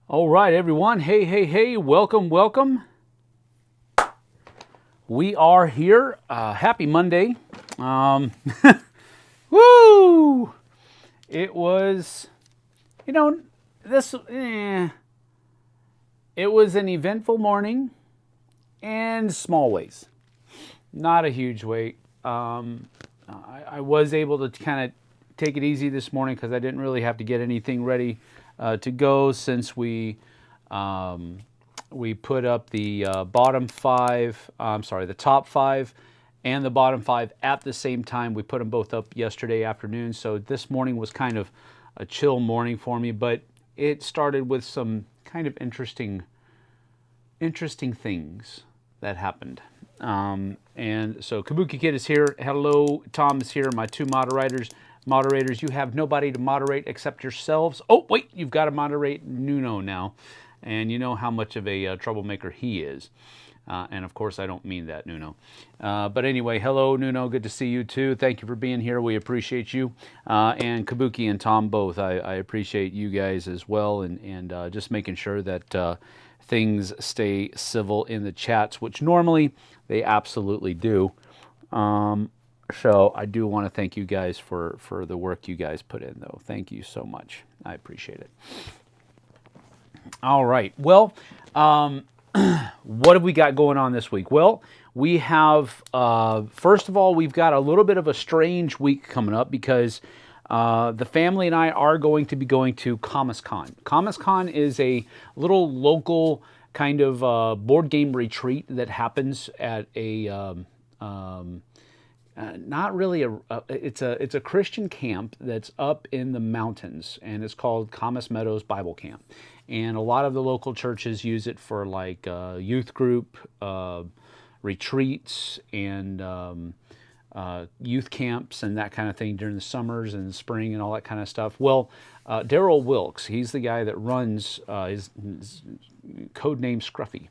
All right, everyone. Hey, hey, hey. Welcome, welcome. We are here. Happy Monday. Um, woo! It was, you know, this, it was an eventful morning in small ways, not a huge way. I was able to kind of take it easy this morning because I didn't really have to get anything ready to go since we put up the bottom five, I'm sorry, the top five and the bottom five at the same time. We put them both up yesterday afternoon, so this morning was kind of a chill morning for me, but it started with some kind of interesting things that happened. And so Kabuki Kid is here. Hello, Tom is here. My two moderators. You have nobody to moderate except yourselves. Oh, wait, you've got to moderate Nuno now. And you know how much of a troublemaker he is. And of course, I don't mean that, Nuno. But anyway, hello, Nuno. Good to see you too. Thank you for being here. We appreciate you. And Kabuki and Tom both. I appreciate you guys as well. And just making sure that things stay civil in the chats, which normally they absolutely do. So I do want to thank you guys for the work you guys put in, though. Thank you so much. I appreciate it. All right. Well, what have we got going on this week? Well, we have, first of all, we've got a little bit of a strange week coming up because the family and I are going to be going to Comic-Con. Comic-Con is a little local kind of board game retreat that happens at a not really it's a Christian camp that's up in the mountains, and it's called Comus Meadows Bible Camp. And a lot of the local churches use it for like youth group retreats and youth camps and that kind of thing during the summers and the spring and all that kind of stuff. Well, Daryl Wilkes, he's the guy that runs his code name Scruffy.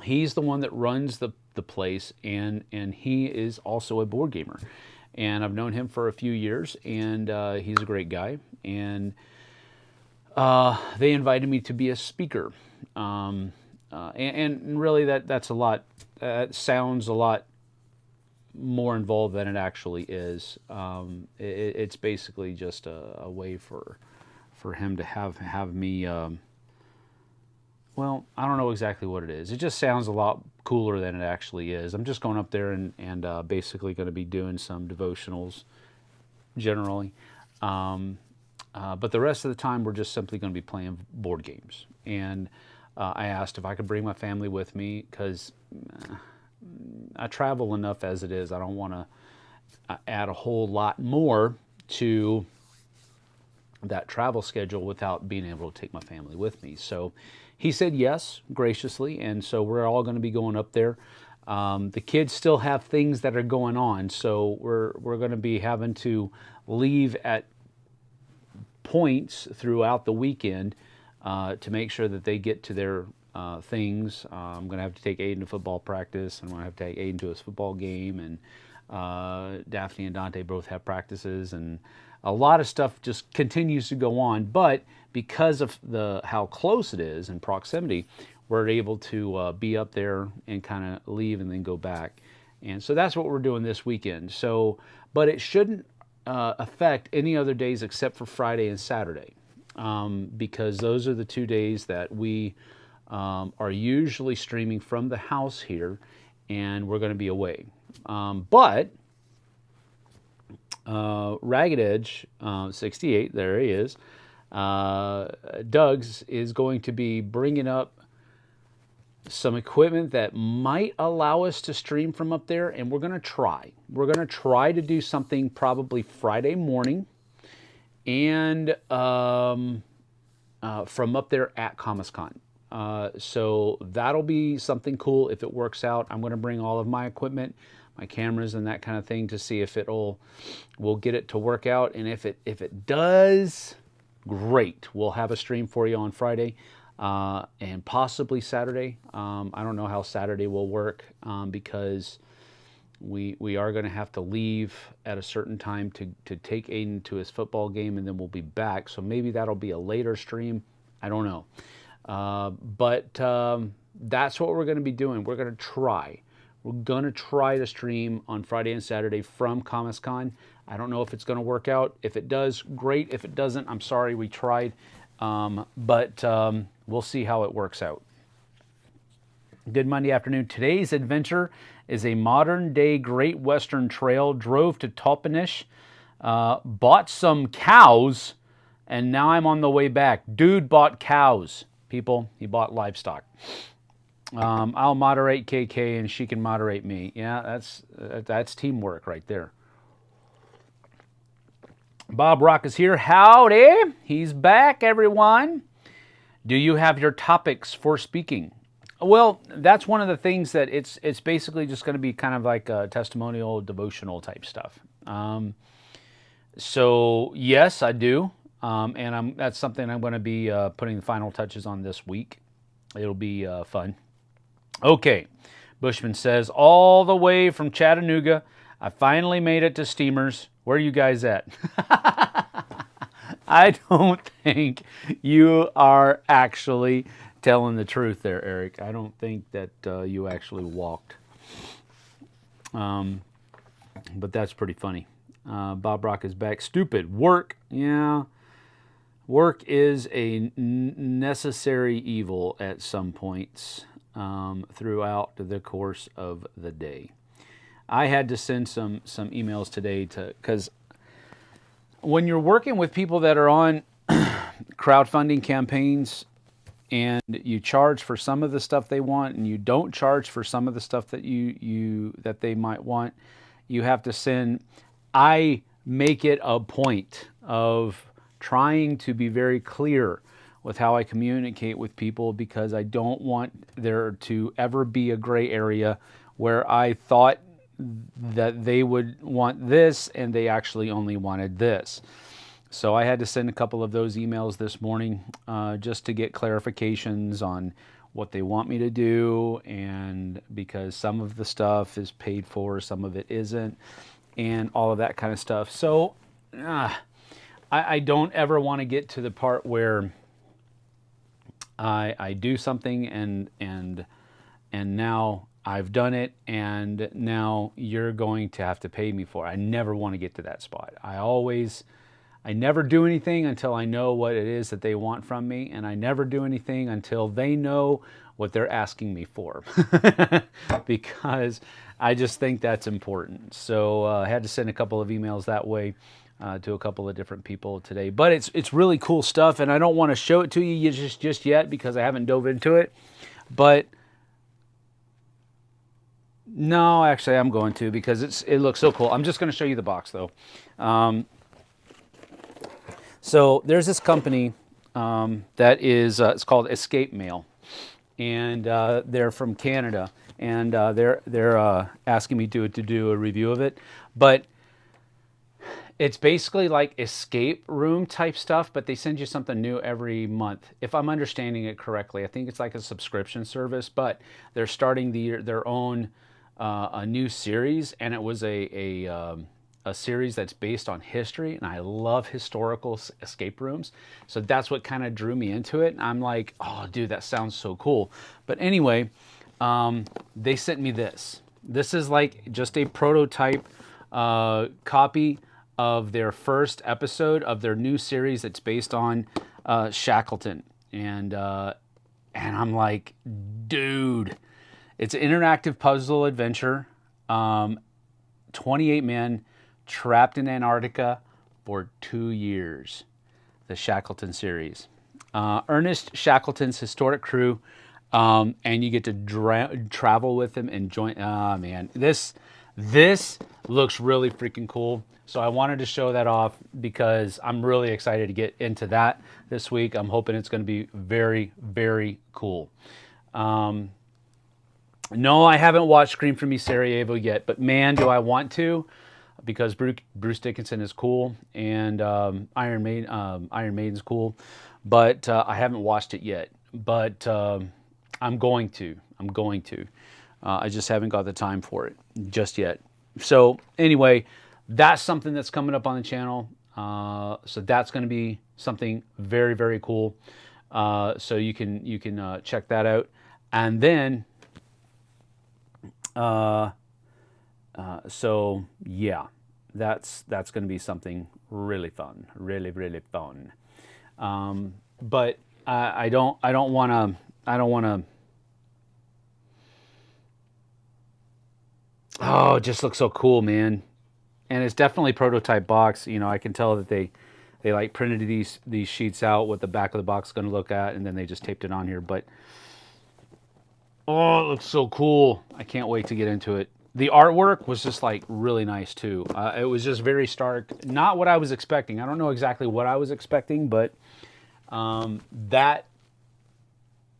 He's the one that runs the place, and he is also a board gamer. And I've known him for a few years, and he's a great guy. And they invited me to be a speaker. And really that's a lot, sounds a lot more involved than it actually is. It's basically just a way for him to have me, well, I don't know exactly what it is. It just sounds a lot cooler than it actually is. I'm just going up there and basically going to be doing some devotionals generally. But the rest of the time, we're just simply going to be playing board games. And I asked if I could bring my family with me because I travel enough as it is. I don't want to add a whole lot more to that travel schedule without being able to take my family with me. So he said yes, graciously, and so we're all going to be going up there. The kids still have things that are going on, so we're going to be having to leave at points throughout the weekend to make sure that they get to their things. I'm going to have to take Aiden to football practice, and I'm going to have to take Aiden to his football game, and Daphne and Dante both have practices, and a lot of stuff just continues to go on. But because of how close it is in proximity, we're able to be up there and kind of leave and then go back. And so that's what we're doing this weekend. So, but it shouldn't affect any other days except for Friday and Saturday, because those are the 2 days that we are usually streaming from the house here, and we're going to be away. But Ragged Edge 68, there he is, Doug's is going to be bringing up some equipment that might allow us to stream from up there, and we're going to try. We're going to try to do something probably Friday morning and from up there at Comic-Con. So that'll be something cool if it works out. I'm going to bring all of my equipment, my cameras and that kind of thing, to see if we'll get it to work out. And if it does, great. We'll have a stream for you on Friday. And possibly Saturday. I don't know how Saturday will work because We are going to have to leave at a certain time to take Aiden to his football game, and then we'll be back. So maybe that'll be a later stream. I don't know. But that's what we're going to be doing. We're going to try. We're going to try to stream on Friday and Saturday from Comic-Con. I don't know if it's going to work out. If it does, great. If it doesn't, I'm sorry, we tried. But we'll see how it works out. Good Monday afternoon. Today's adventure is a modern-day Great Western Trail. Drove to Toppenish, bought some cows, and now I'm on the way back. Dude bought cows. People, he bought livestock. I'll moderate KK, and she can moderate me. Yeah, that's teamwork right there. Bob Rock is here. Howdy. He's back, everyone. Do you have your topics for speaking? Well, that's one of the things that it's basically just going to be kind of like a testimonial, devotional type stuff. So yes, I do, and that's something I'm going to be putting the final touches on this week. It'll be fun. Okay, Bushman says, all the way from Chattanooga, I finally made it to Steamers. Where are you guys at? I don't think you are actually telling the truth there, Eric. I don't think that you actually walked. But that's pretty funny. Bob Rock is back. Stupid. Work. Yeah. Work is a necessary evil at some points throughout the course of the day. I had to send some emails today because when you're working with people that are on crowdfunding campaigns and you charge for some of the stuff they want and you don't charge for some of the stuff that that they might want, you have to send. I make it a point of trying to be very clear with how I communicate with people, because I don't want there to ever be a gray area where I thought that they would want this and they actually only wanted this. So I had to send a couple of those emails this morning just to get clarifications on what they want me to do, and because some of the stuff is paid for, some of it isn't, and all of that kind of stuff. So I don't ever want to get to the part where I do something and now I've done it, and now you're going to have to pay me for it. I never want to get to that spot. I never do anything until I know what it is that they want from me, and I never do anything until they know what they're asking me for, because I just think that's important. So I had to send a couple of emails that way to a couple of different people today. But it's really cool stuff, and I don't want to show it to you just yet because I haven't dove into it. But no, actually, I'm going to, because it looks so cool. I'm just going to show you the box, though. So there's this company that is, it's called Escape Mail, and they're from Canada, and they're asking me to do a review of it. But it's basically like escape room type stuff, but they send you something new every month, if I'm understanding it correctly. I think it's like a subscription service, but they're starting their own a new series, and it was a series that's based on history, and I love historical escape rooms, so that's what kind of drew me into it. I'm like, oh dude, that sounds so cool. But anyway, they sent me this. This is like just a prototype copy of their first episode of their new series that's based on Shackleton, and I'm like, dude, it's an interactive puzzle adventure. 28 men trapped in Antarctica for 2 years. The Shackleton series. Ernest Shackleton's historic crew, and you get to travel with him and join. Man, this looks really freaking cool. So I wanted to show that off because I'm really excited to get into that this week. I'm hoping it's going to be very, very cool. No, I haven't watched Scream for Me Sarajevo yet, but man, do I want to, because Bruce Dickinson is cool, and Iron Maiden's cool, but I haven't watched it yet. But I'm going to. I just haven't got the time for it just yet. So anyway, that's something that's coming up on the channel. So that's going to be something very, very cool. So you can check that out. And then, so yeah, that's going to be something really fun, really, really fun. But I don't want to. Oh, it just looks so cool, man. And it's definitely prototype box. You know, I can tell that they like printed these sheets out, what the back of the box is going to look at, and then they just taped it on here. But oh, it looks so cool. I can't wait to get into it. The artwork was just like really nice too. It was just very stark. Not what I was expecting. I don't know exactly what I was expecting, but that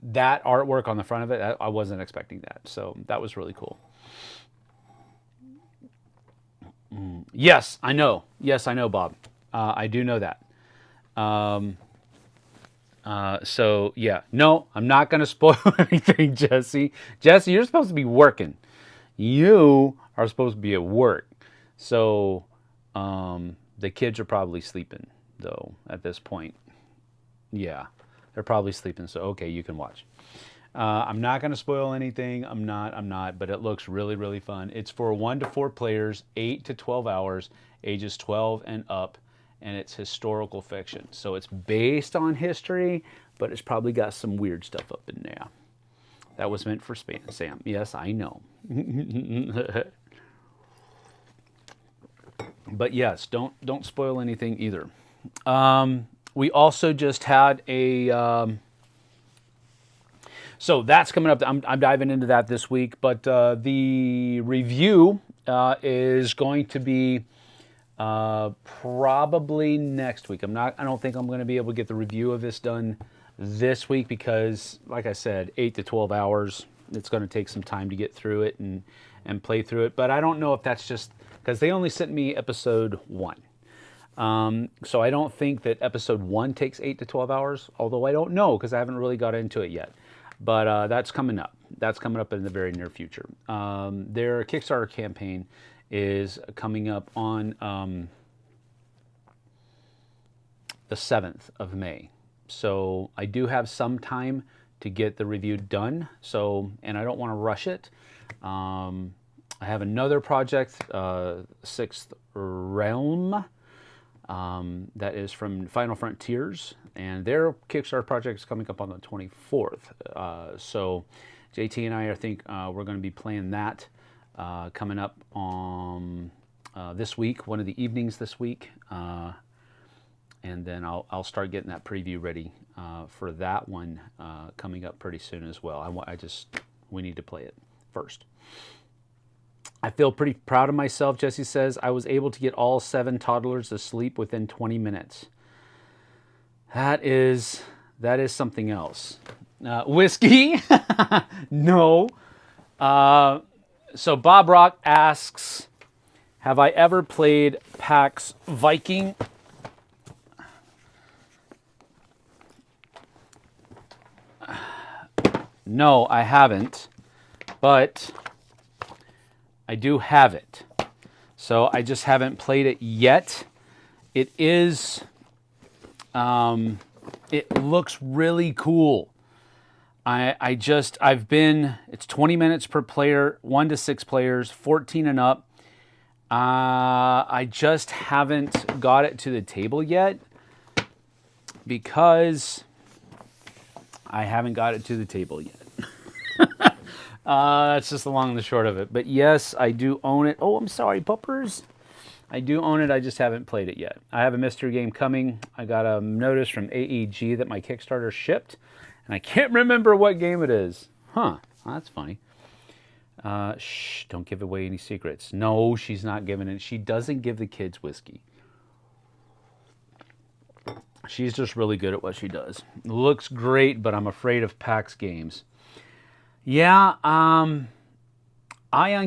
artwork on the front of it, I wasn't expecting that. So that was really cool. Yes, I know. Yes, I know, Bob. I do know that. So yeah, no, I'm not going to spoil anything, Jesse. Jesse, you're supposed to be working. You are supposed to be at work. So the kids are probably sleeping, though, at this point. Yeah, they're probably sleeping. So, okay, you can watch. I'm not going to spoil anything. I'm not, but it looks really, really fun. It's for 1 to 4 players, 8 to 12 hours, ages 12 and up, and it's historical fiction. So it's based on history, but it's probably got some weird stuff up in there. That was meant for Sam. Yes, I know. But yes, don't spoil anything either. We also just had a... So that's coming up. I'm diving into that this week, but the review is going to be probably next week. I don't think I'm going to be able to get the review of this done this week because, like I said, 8 to 12 hours. It's going to take some time to get through it and play through it. But I don't know if that's just because they only sent me episode 1. So I don't think that episode 1 takes 8 to 12 hours, although I don't know because I haven't really got into it yet. But that's coming up. That's coming up in the very near future. Their Kickstarter campaign is coming up on the 7th of May. So I do have some time to get the review done. And I don't want to rush it. I have another project, Sixth Realm, that is from Final Frontiers, and their Kickstarter project is coming up on the 24th. So JT and I think we're going to be playing that coming up on this week, one of the evenings this week, and then I'll start getting that preview ready for that one coming up pretty soon as well. We need to play it first. I feel pretty proud of myself, Jesse says. I was able to get all 7 toddlers to sleep within 20 minutes. That is something else. Whiskey? No. So Bob Rock asks, have I ever played PAX Viking? No, I haven't. But I do have it. So I just haven't played it yet. It is, it looks really cool. It's 20 minutes per player, 1 to 6 players, 14 and up. I just haven't got it to the table yet because I haven't got it to the table yet. That's just the long and the short of it. But yes, I do own it. Oh, I'm sorry, puppers. I do own it. I just haven't played it yet. I have a mystery game coming. I got a notice from AEG that my Kickstarter shipped, and I can't remember what game it is. Huh, that's funny. Shh, don't give away any secrets. No, she's not giving it. She doesn't give the kids whiskey. She's just really good at what she does. Looks great, but I'm afraid of PAX games. Yeah, Ion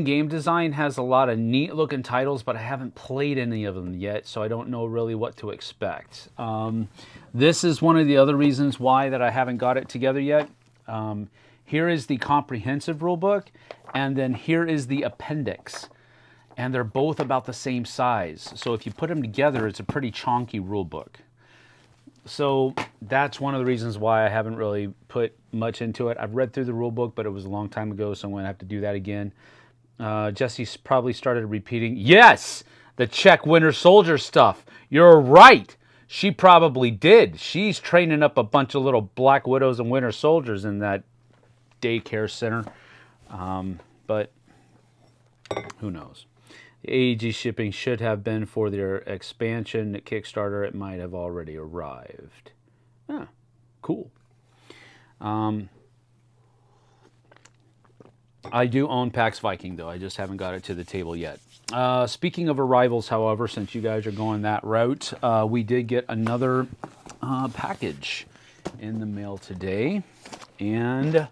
Game Design has a lot of neat looking titles, but I haven't played any of them yet, so I don't know really what to expect. This is one of the other reasons why that I haven't got it together yet. Here is the comprehensive rulebook, and then here is the appendix. and they're both about the same size. So if you put them together, it's a pretty chonky rule book. So that's one of the reasons why I haven't really put much into it. I've read through the rule book, but it was a long time ago, so I'm going to have to do that again. Jesse's probably started repeating, yes, the Czech Winter Soldier stuff. You're right. She probably did. She's training up a bunch of little Black Widows and Winter Soldiers in that daycare center. But who knows? The AEG shipping should have been for their expansion Kickstarter. It might have already arrived. Ah, cool. I do own PAX Viking, though. I just haven't got it to the table yet. Speaking of arrivals, however, since you guys are going that route, we did get another package in the mail today. And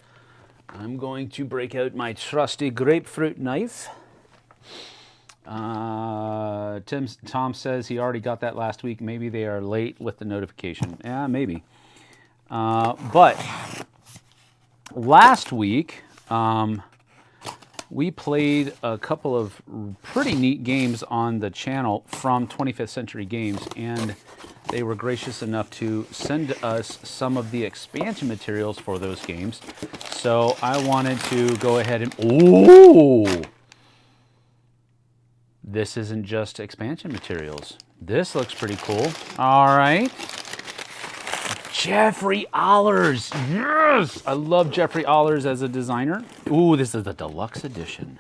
I'm going to break out my trusty grapefruit knife. Tom says he already got that last week. Maybe they are late with the notification. Yeah, maybe. But last week, we played a couple of pretty neat games on the channel from 25th Century Games, and they were gracious enough to send us some of the expansion materials for those games. So I wanted to go ahead and... Ooh! This isn't just expansion materials. This looks pretty cool. All right. Jeffrey Allers. Yes! I love Jeffrey Allers as a designer. Ooh, this is the deluxe edition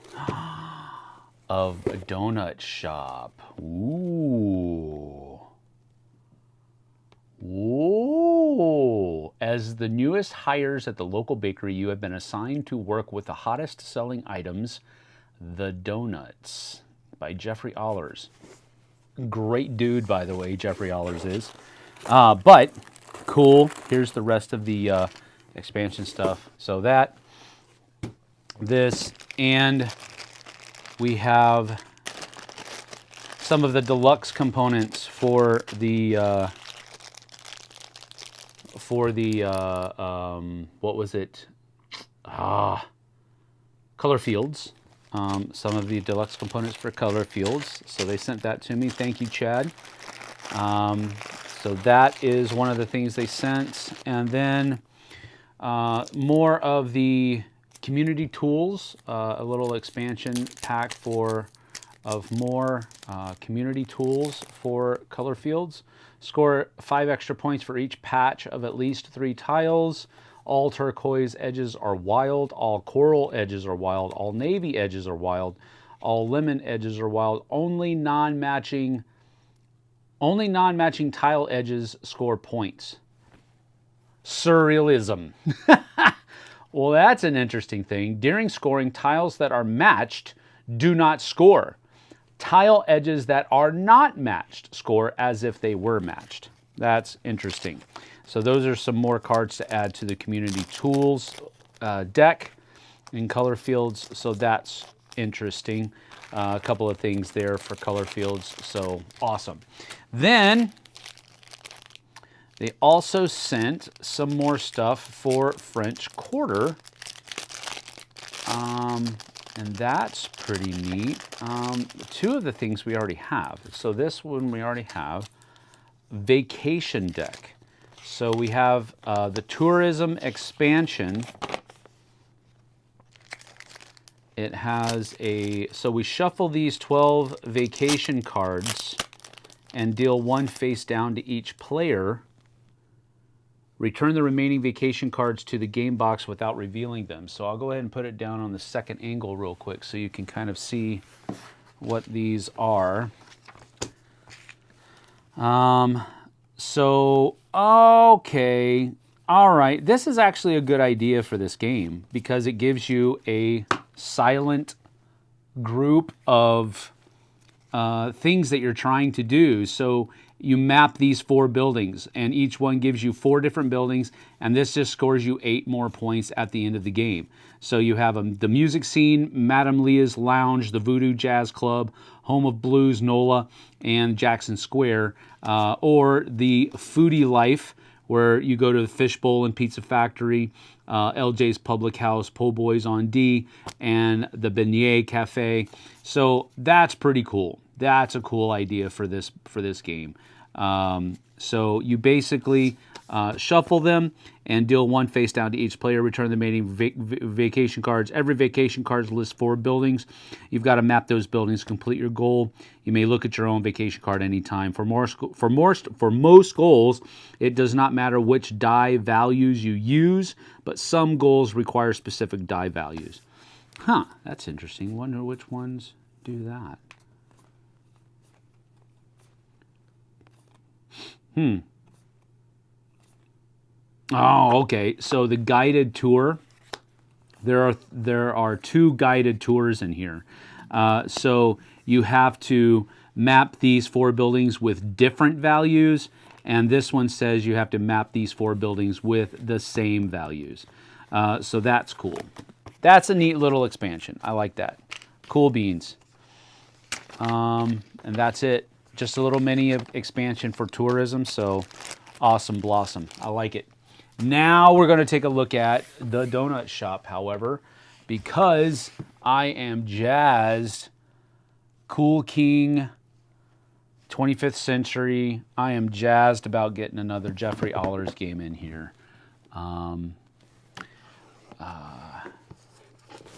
of a Donut Shop. Ooh. Ooh. As the newest hires at the local bakery, you have been assigned to work with the hottest selling items, the donuts, by Jeffrey Allers. Great dude, by the way, Jeffrey Allers is. But cool. Here's the rest of the expansion stuff. So that, this, and we have some of the deluxe components for the what was it? Color Fields. Some of the deluxe components for Color Fields. So they sent that to me. Thank you, Chad. So that is one of the things they sent. And then more of the community tools, a little expansion pack of more community tools for Color Fields. Score 5 extra points for each patch of at least 3 tiles. All turquoise edges are wild. All coral edges are wild. All navy edges are wild. All lemon edges are wild. Only non-matching tile edges score points. Surrealism. Well, that's an interesting thing. During scoring, tiles that are matched do not score. Tile edges that are not matched score as if they were matched. That's interesting. So those are some more cards to add to the community tools deck in Color Fields. So that's interesting. A couple of things there for Color Fields. So awesome. Then they also sent some more stuff for French Quarter. And that's pretty neat. 2 of the things we already have. So this one we already have. Vacation deck. So we have the tourism expansion. It has so we shuffle these 12 vacation cards and deal 1 face down to each player. Return the remaining vacation cards to the game box without revealing them. So I'll go ahead and put it down on the second angle real quick so you can kind of see what these are. So, okay, all right. This is actually a good idea for this game because it gives you a silent group of things that you're trying to do. So you map these 4 buildings, and each one gives you 4 different buildings, and this just scores you 8 more points at the end of the game. So you have the music scene, Madame Leah's Lounge, the Voodoo Jazz Club, Home of Blues, NOLA, and Jackson Square, or the Foodie Life, where you go to the Fishbowl and Pizza Factory, LJ's Public House, Po' Boys on D, and the Beignet Cafe. So that's pretty cool. That's a cool idea for this game. So you basically shuffle them and deal one face down to each player. Return the remaining vacation cards. Every vacation card lists 4 buildings. You've got to map those buildings to complete your goal. You may look at your own vacation card anytime. For most goals, it does not matter which die values you use, but some goals require specific die values. Huh, that's interesting. Wonder which ones do that. Oh, okay. So the guided tour, there are 2 guided tours in here. So you have to map these 4 buildings with different values, and this one says you have to map these 4 buildings with the same values. So that's cool. That's a neat little expansion. I like that. Cool beans. And that's it. Just a little mini expansion for tourism. So awesome blossom. I like it. Now we're going to take a look at the donut shop, however, because I am jazzed. Cool King, 25th Century. I am jazzed about getting another Jeffrey Allers game in here.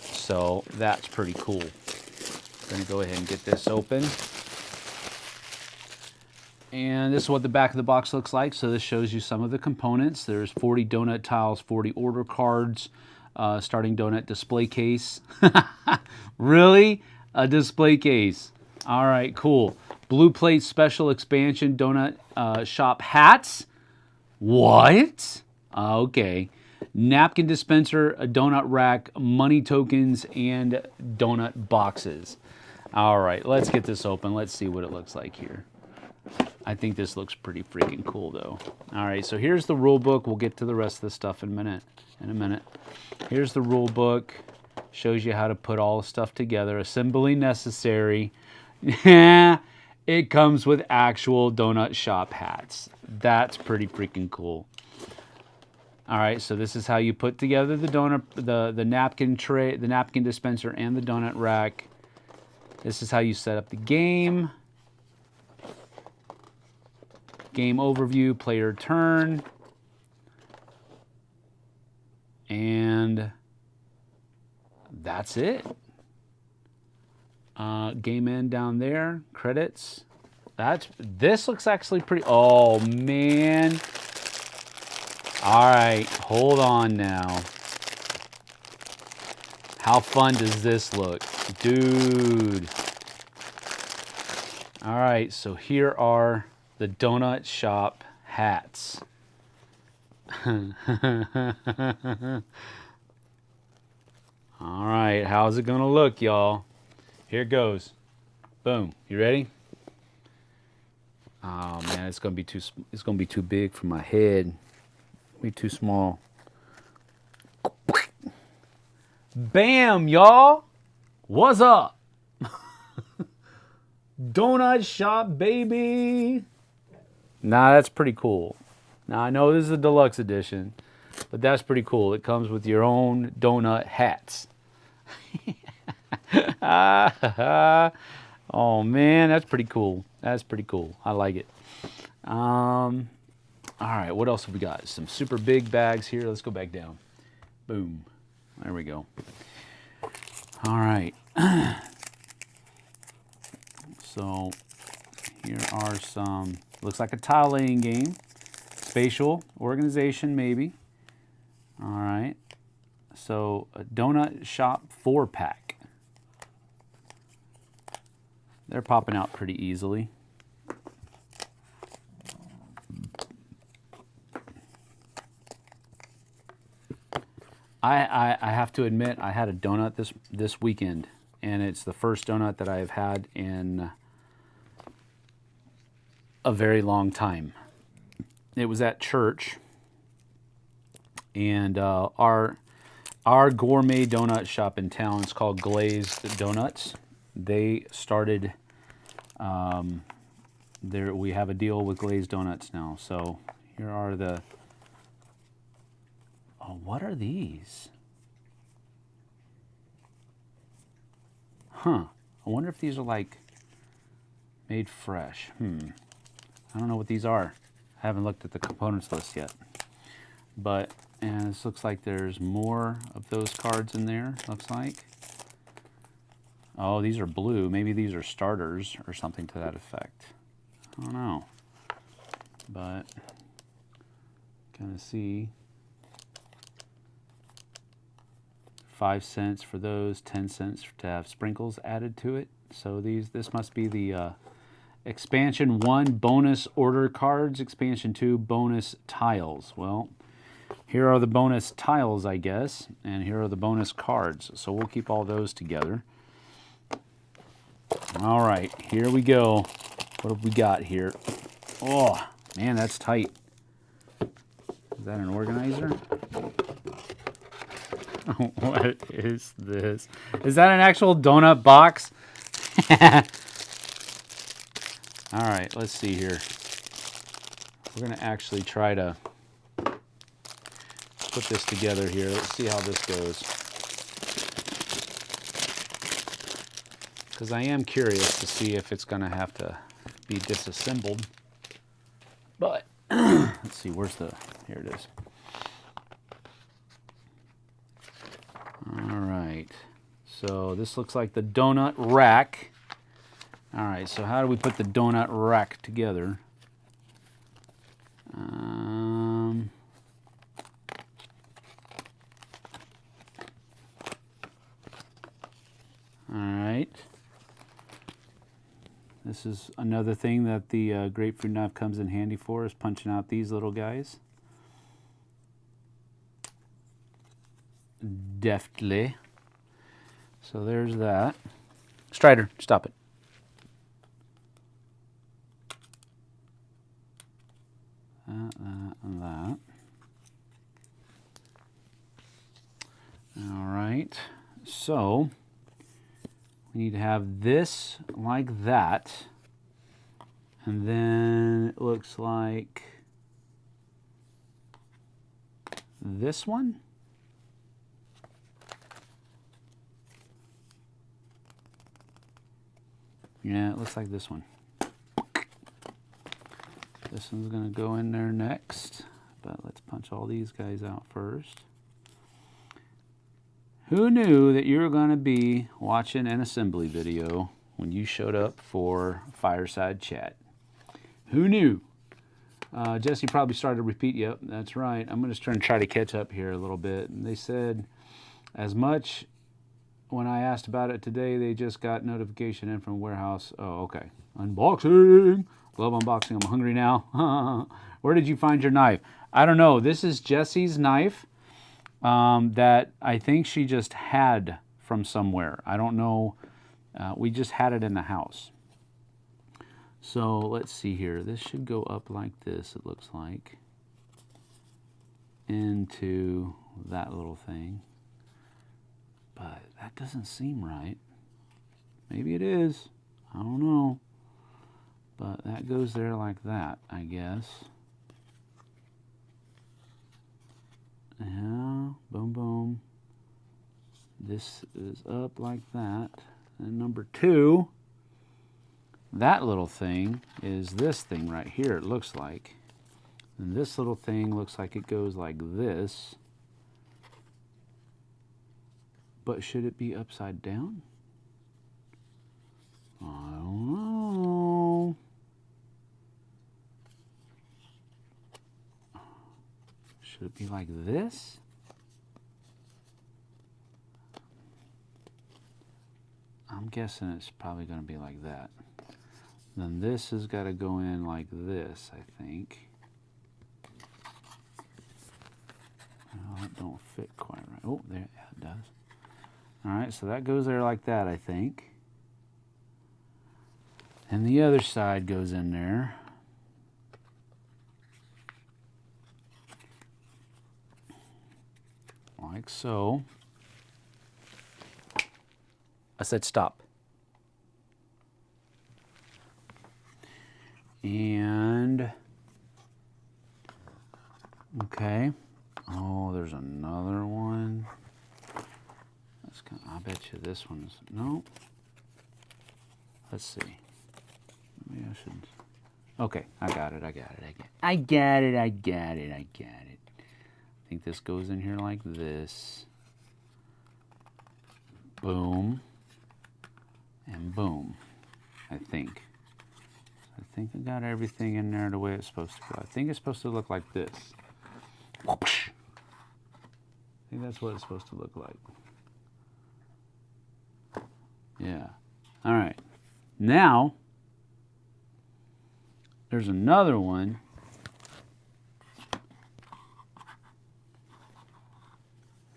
So that's pretty cool. I'm going to go ahead and get this open. And this is what the back of the box looks like. So this shows you some of the components. There's 40 donut tiles, 40 order cards, starting donut display case. Really? A display case. All right, cool. Blue plate special expansion donut shop hats. What? Okay. Napkin dispenser, a donut rack, money tokens, and donut boxes. All right, let's get this open. Let's see what it looks like here. I think this looks pretty freaking cool, though. All right, so here's the rule book. We'll get to the rest of the stuff in a minute. Here's the rule book. Shows you how to put all the stuff together. Assembly necessary. It comes with actual donut shop hats. That's pretty freaking cool. All right, so this is how you put together the donut, the napkin tray, the napkin dispenser, and the donut rack. This is how you set up the game. Game overview, player turn, and that's it. Game end down there, credits. This looks actually pretty. Oh man! All right, hold on now. How fun does this look, dude? All right, so here are the donut shop hats. All right, how's it gonna look, y'all? Here it goes. Boom. You ready? Oh man, it's gonna be too big for my head. Be too small. Bam, y'all. What's up? Donut shop, baby. Nah, that's pretty cool. Now, I know this is a deluxe edition, but that's pretty cool. It comes with your own donut hats. Oh, man, that's pretty cool. That's pretty cool. I like it. All right, what else have we got? Some super big bags here. Let's go back down. Boom. There we go. All right. So here are some, looks like a tile laying game. Spatial organization, maybe. All right. So a donut shop 4-pack. They're popping out pretty easily. I have to admit, I had a donut this weekend, and it's the first donut that I have had in a very long time. It was at church, and our gourmet donut shop in town is called Glazed Donuts. They started, we have a deal with Glazed Donuts now. So here are the Oh, what are these? Huh. I wonder if these are like made fresh. I don't know what these are. I haven't looked at the components list yet. But, and this looks like there's more of those cards in there, looks like. Oh, these are blue. Maybe these are starters or something to that effect. I don't know. But, kind of see. 5 cents for those, 10 cents to have sprinkles added to it. So this must be the expansion 1 bonus order cards, expansion 2 bonus tiles. Well, here are the bonus tiles, I guess, and here are the bonus cards. So we'll keep all those together. All right, here we go. What have we got here? Oh, man, that's tight. Is that an organizer? What is this? Is that an actual donut box? All right, let's see here. We're going to actually try to put this together here. Let's see how this goes. Because I am curious to see if it's going to have to be disassembled. But, let's see, where's the, here it is. All right, so this looks like the donut rack. All right, so how do we put the donut rack together? All right. This is another thing that the grapefruit knife comes in handy for, is punching out these little guys. Deftly. So there's that. Strider, stop it. That. All right. So we need to have this like that. And then it looks like this one. Yeah, it looks like this one. This one's going to go in there next, but let's punch all these guys out first. Who knew that you were going to be watching an assembly video when you showed up for Fireside Chat? Who knew? Jesse probably started to repeat, yep, that's right. I'm going to try to catch up here a little bit. And they said, as much when I asked about it today, they just got notification in from warehouse. Oh, okay. Unboxing. Love unboxing. I'm hungry now. Where did you find your knife? I don't know. This is Jesse's knife that I think she just had from somewhere. I don't know. We just had it in the house. So let's see here. This should go up like this, it looks like, into that little thing. But that doesn't seem right. Maybe it is. I don't know. But that goes there like that, I guess. Yeah, boom, boom. This is up like that. And number 2, that little thing is this thing right here, it looks like. And this little thing looks like it goes like this. But should it be upside down? I don't know. Should it be like this? I'm guessing it's probably going to be like that. Then this has got to go in like this, I think. Oh, it don't fit quite right. Oh, there, yeah, it does. All right, so that goes there like that, I think. And the other side goes in there. Like so. I said stop. And, okay, Oh, there's another one. I bet you this one's, no. Let's see. Maybe I should, okay, I got it. I think this goes in here like this. Boom. And boom. I think I got everything in there the way it's supposed to go. I think it's supposed to look like this. I think that's what it's supposed to look like. Yeah. All right. Now, there's another one.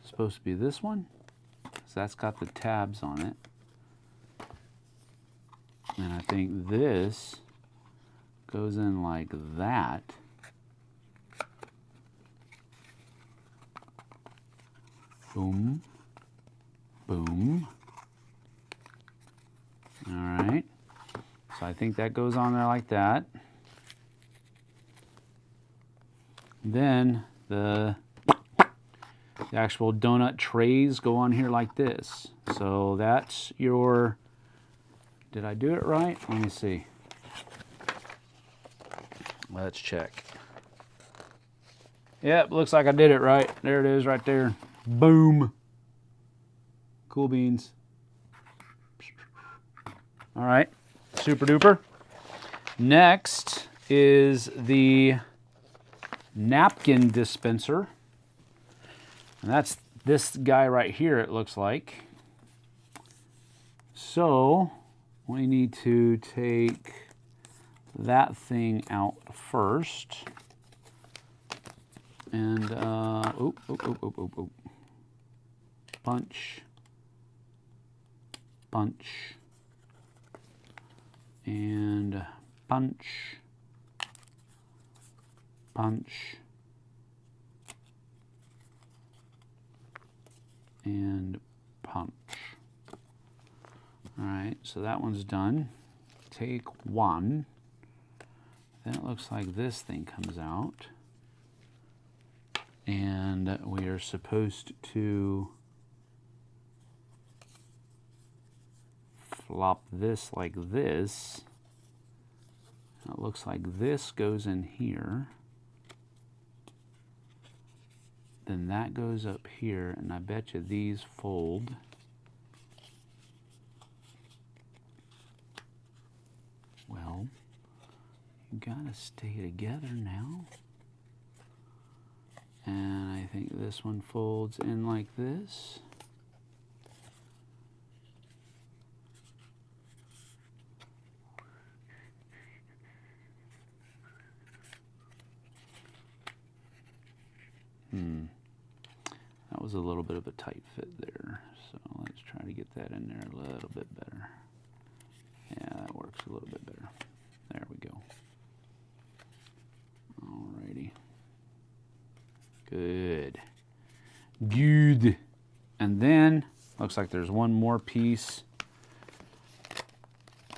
It's supposed to be this one. So that's got the tabs on it. And I think this goes in like that. Boom. Boom. All right. So I think that goes on there like that. Then the actual donut trays go on here like this. So that's your, did I do it right? Let me see. Let's check. Yep, looks like I did it right. There it is right there. Boom. Cool beans. All right, super duper. Next is the napkin dispenser. And that's this guy right here, it looks like. So we need to take that thing out first. And, bunch, bunch, and punch, punch, and punch. All right, so that one's done. Take one. Then it looks like this thing comes out. And we are supposed to flop this like this. It looks like this goes in here. Then that goes up here, and I bet you these fold. Well, you gotta stay together now. And I think this one folds in like this. That was a little bit of a tight fit there. So let's try to get that in there a little bit better. Yeah, that works a little bit better. There we go. Alrighty. Good. Good. And then, looks like there's one more piece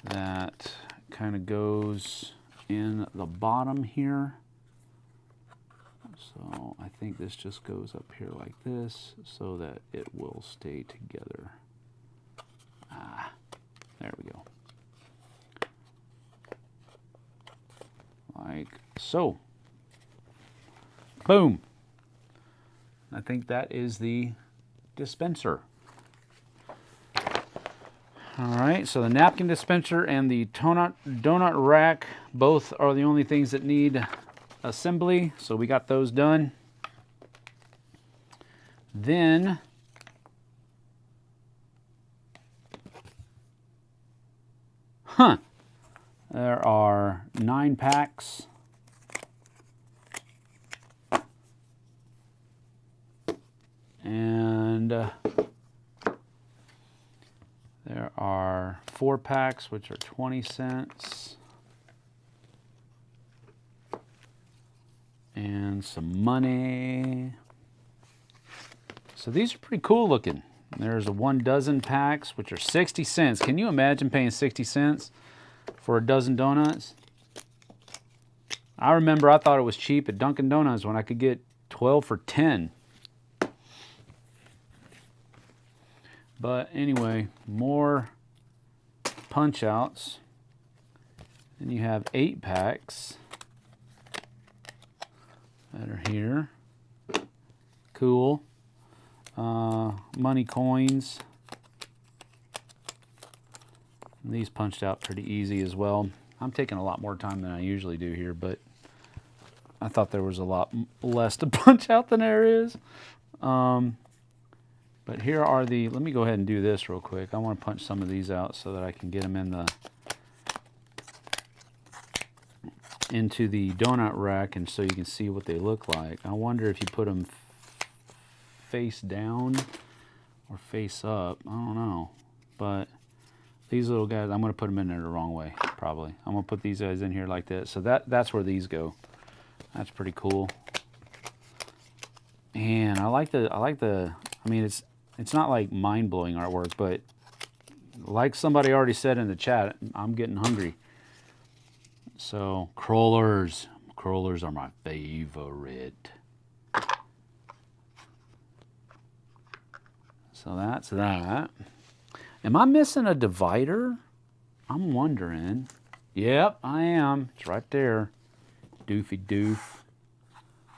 that kind of goes in the bottom here. So I think this just goes up here like this so that it will stay together. Ah, there we go. Like so. Boom. I think that is the dispenser. All right, so the napkin dispenser and the donut rack both are the only things that need assembly, so we got those done. Then there are 9 packs. And there are 4 packs, which are 20 cents. And some money. So these are pretty cool looking. There's a 1 dozen packs, which are 60 cents. Can you imagine paying 60 cents for a dozen donuts? I remember I thought it was cheap at Dunkin' Donuts when I could get 12 for 10. But anyway, more punch outs. And you have 8 packs that are here. Cool. Money coins. And these punched out pretty easy as well. I'm taking a lot more time than I usually do here, but I thought there was a lot less to punch out than there is. But here are the, let me go ahead and do this real quick. I want to punch some of these out so that I can get them into the donut rack, and so you can see what they look like. I wonder if you put them face down or face up. I don't know. But these little guys, I'm going to put them in there the wrong way, probably. I'm going to put these guys in here like this. So that's where these go. That's pretty cool. And I like the, I mean, it's not like mind-blowing artwork, but like somebody already said in the chat, I'm getting hungry. So, crawlers. Crawlers are my favorite. So that's that. Am I missing a divider? I'm wondering. Yep, I am. It's right there. Doofy doof.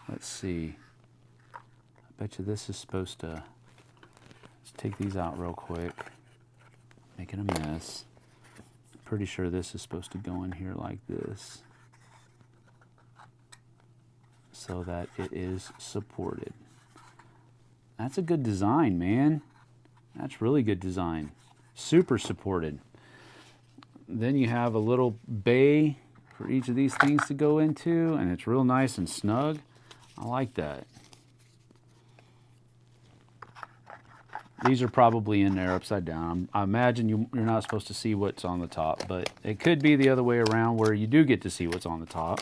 Let's see. I bet you this is supposed to... Let's take these out real quick. Making a mess. Pretty sure this is supposed to go in here like this so that it is supported. That's a good design, man. That's really good design. Super supported. Then you have a little bay for each of these things to go into, and it's real nice and snug. I like that. These are probably in there upside down. I imagine you're not supposed to see what's on the top, but it could be the other way around where you do get to see what's on the top.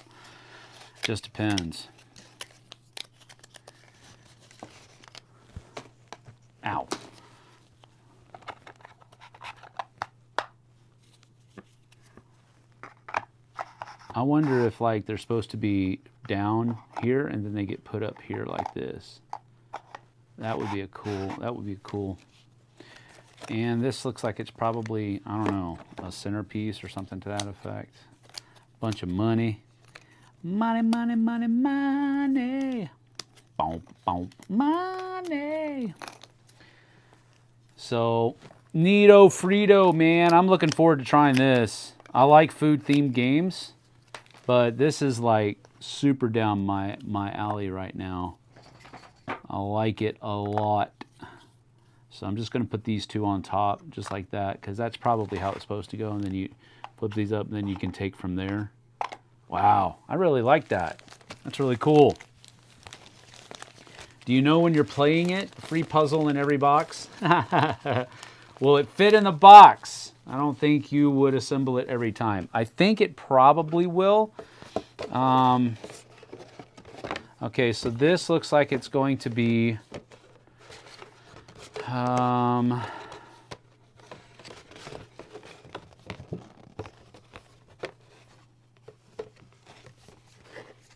Just depends. Ow. I wonder if like they're supposed to be down here and then they get put up here like this. That would be cool. And this looks like it's probably, I don't know, a centerpiece or something to that effect. Bunch of money. Money, money, money, money. Boom, boom, money. So, neato Frito, man. I'm looking forward to trying this. I like food-themed games, but this is like super down my alley right now. I like it a lot. So I'm just going to put these two on top just like that, because that's probably how it's supposed to go. And then you flip these up and then you can take from there. Wow, I really like that. That's really cool. Do you know when you're playing it? Free puzzle in every box? Will it fit in the box? I don't think you would assemble it every time. I think it probably will. Okay, so this looks like it's going to be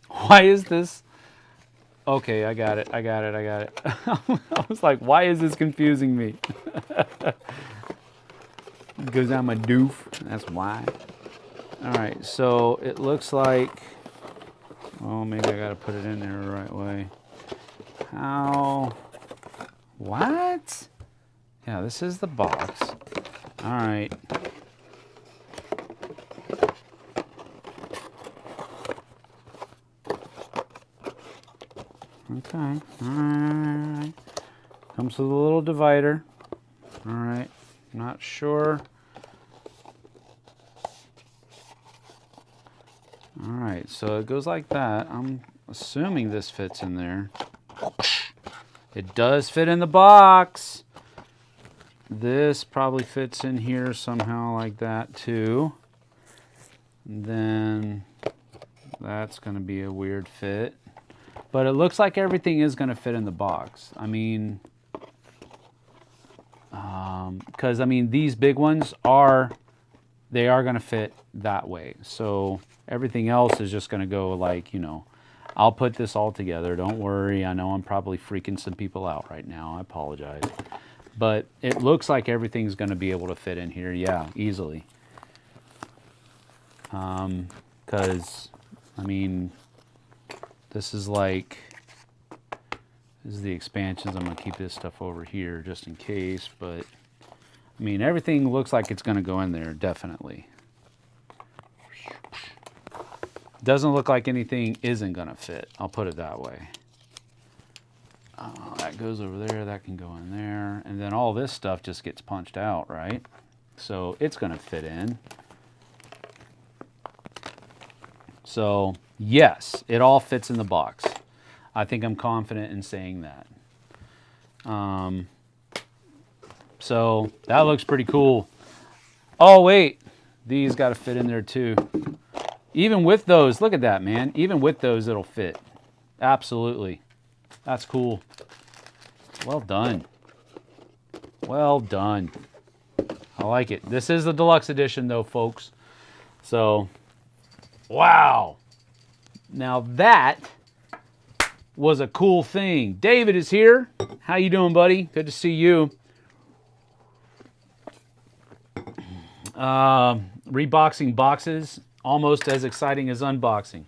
why is this? Okay, I got it. I was like, why is this confusing me? It goes down my doof. That's why. All right, so it looks like, oh, maybe I got to put it in there the right way. How? What? Yeah, this is the box. All right. Okay. All right. Comes with a little divider. All right. Not sure. All right. So it goes like that. I'm assuming this fits in there. It does fit in the box. This probably fits in here somehow like that too. And then that's going to be a weird fit. But it looks like everything is going to fit in the box. I mean, because I mean these big ones are going to fit that way. So everything else is just going to go like, you know, I'll put this all together. Don't worry. I know I'm probably freaking some people out right now. I apologize. But it looks like everything's going to be able to fit in here. Yeah, easily. Because, I mean, this is like, this is the expansions. I'm going to keep this stuff over here just in case. But, I mean, everything looks like it's going to go in there, definitely. Doesn't look like anything isn't going to fit. I'll put it that way. That goes over there. That can go in there. And then all this stuff just gets punched out, right? So it's going to fit in. So, yes, it all fits in the box. I think I'm confident in saying that. So that looks pretty cool. Oh, wait. These got to fit in there too. Even with those, look at that, man. Even with those, it'll fit. Absolutely. That's cool. Well done. Well done. I like it. This is the deluxe edition, though, folks. So, wow. Now that was a cool thing. David is here. How you doing, buddy? Good to see you. Reboxing boxes. Almost as exciting as unboxing.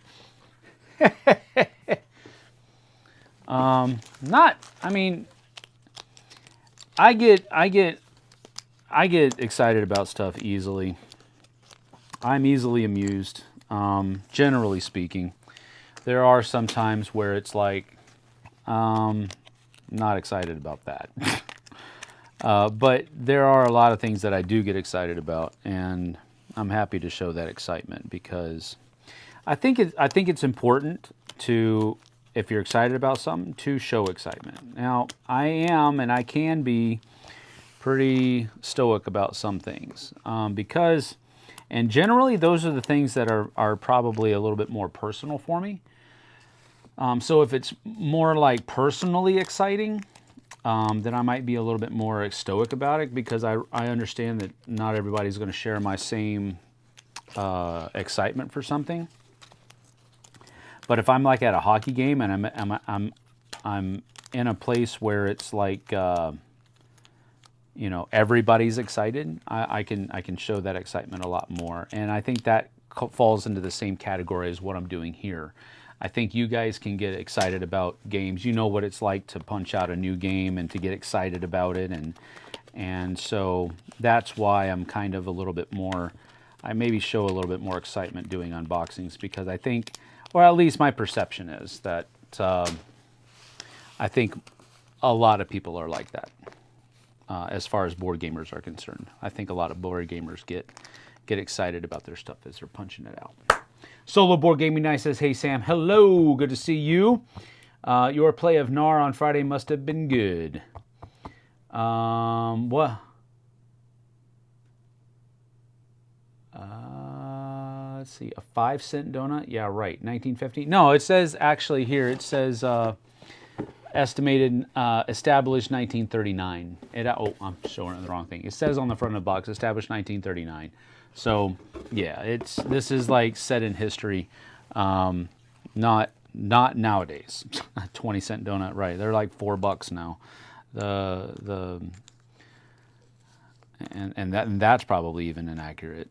I mean, I get excited about stuff easily. I'm easily amused, generally speaking. There are some times where it's like, not excited about that. But there are a lot of things that I do get excited about, and I'm happy to show that excitement because I think it's important to, if you're excited about something, to show excitement. Now, I am and I can be pretty stoic about some things because, and generally those are the things that are probably a little bit more personal for me. So if it's more like personally exciting, then I might be a little bit more stoic about it because I understand that not everybody's going to share my same excitement for something. But if I'm like at a hockey game and I'm in a place where it's like you know, everybody's excited, I can show that excitement a lot more, and I think that falls into the same category as what I'm doing here. I think you guys can get excited about games. You know what it's like to punch out a new game and to get excited about it. And so that's why I'm kind of a little bit more, I maybe show a little bit more excitement doing unboxings because I think, or at least my perception is that I think a lot of people are like that as far as board gamers are concerned. I think a lot of board gamers get excited about their stuff as they're punching it out. Solo Board Gaming Night says, hey Sam, hello, good to see you. Your play of Nar on Friday must have been good. What? Let's see, a 5-cent donut? Yeah, right, 1950. No, it says actually here, it says estimated, established 1939. Oh, I'm showing the wrong thing. It says on the front of the box, established 1939. So, yeah, this is like set in history, not nowadays. 20-cent donut, right? They're like $4 now. And that's probably even inaccurate.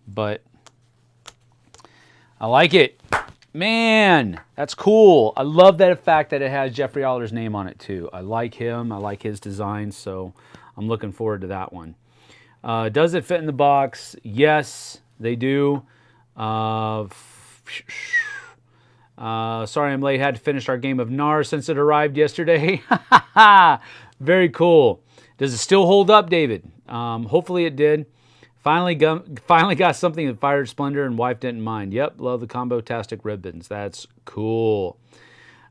But I like it. Man, that's cool. I love that fact that it has Jeffrey Aller's name on it too. I like him. I like his design, so I'm looking forward to that one. Does it fit in the box? Yes, they do. Sorry I'm late. Had to finish our game of NAR since it arrived yesterday. Very cool. Does it still hold up, David? Hopefully it did. Finally got something that fired Splendor and wife didn't mind. Yep, love the combo-tastic ribbons. That's cool.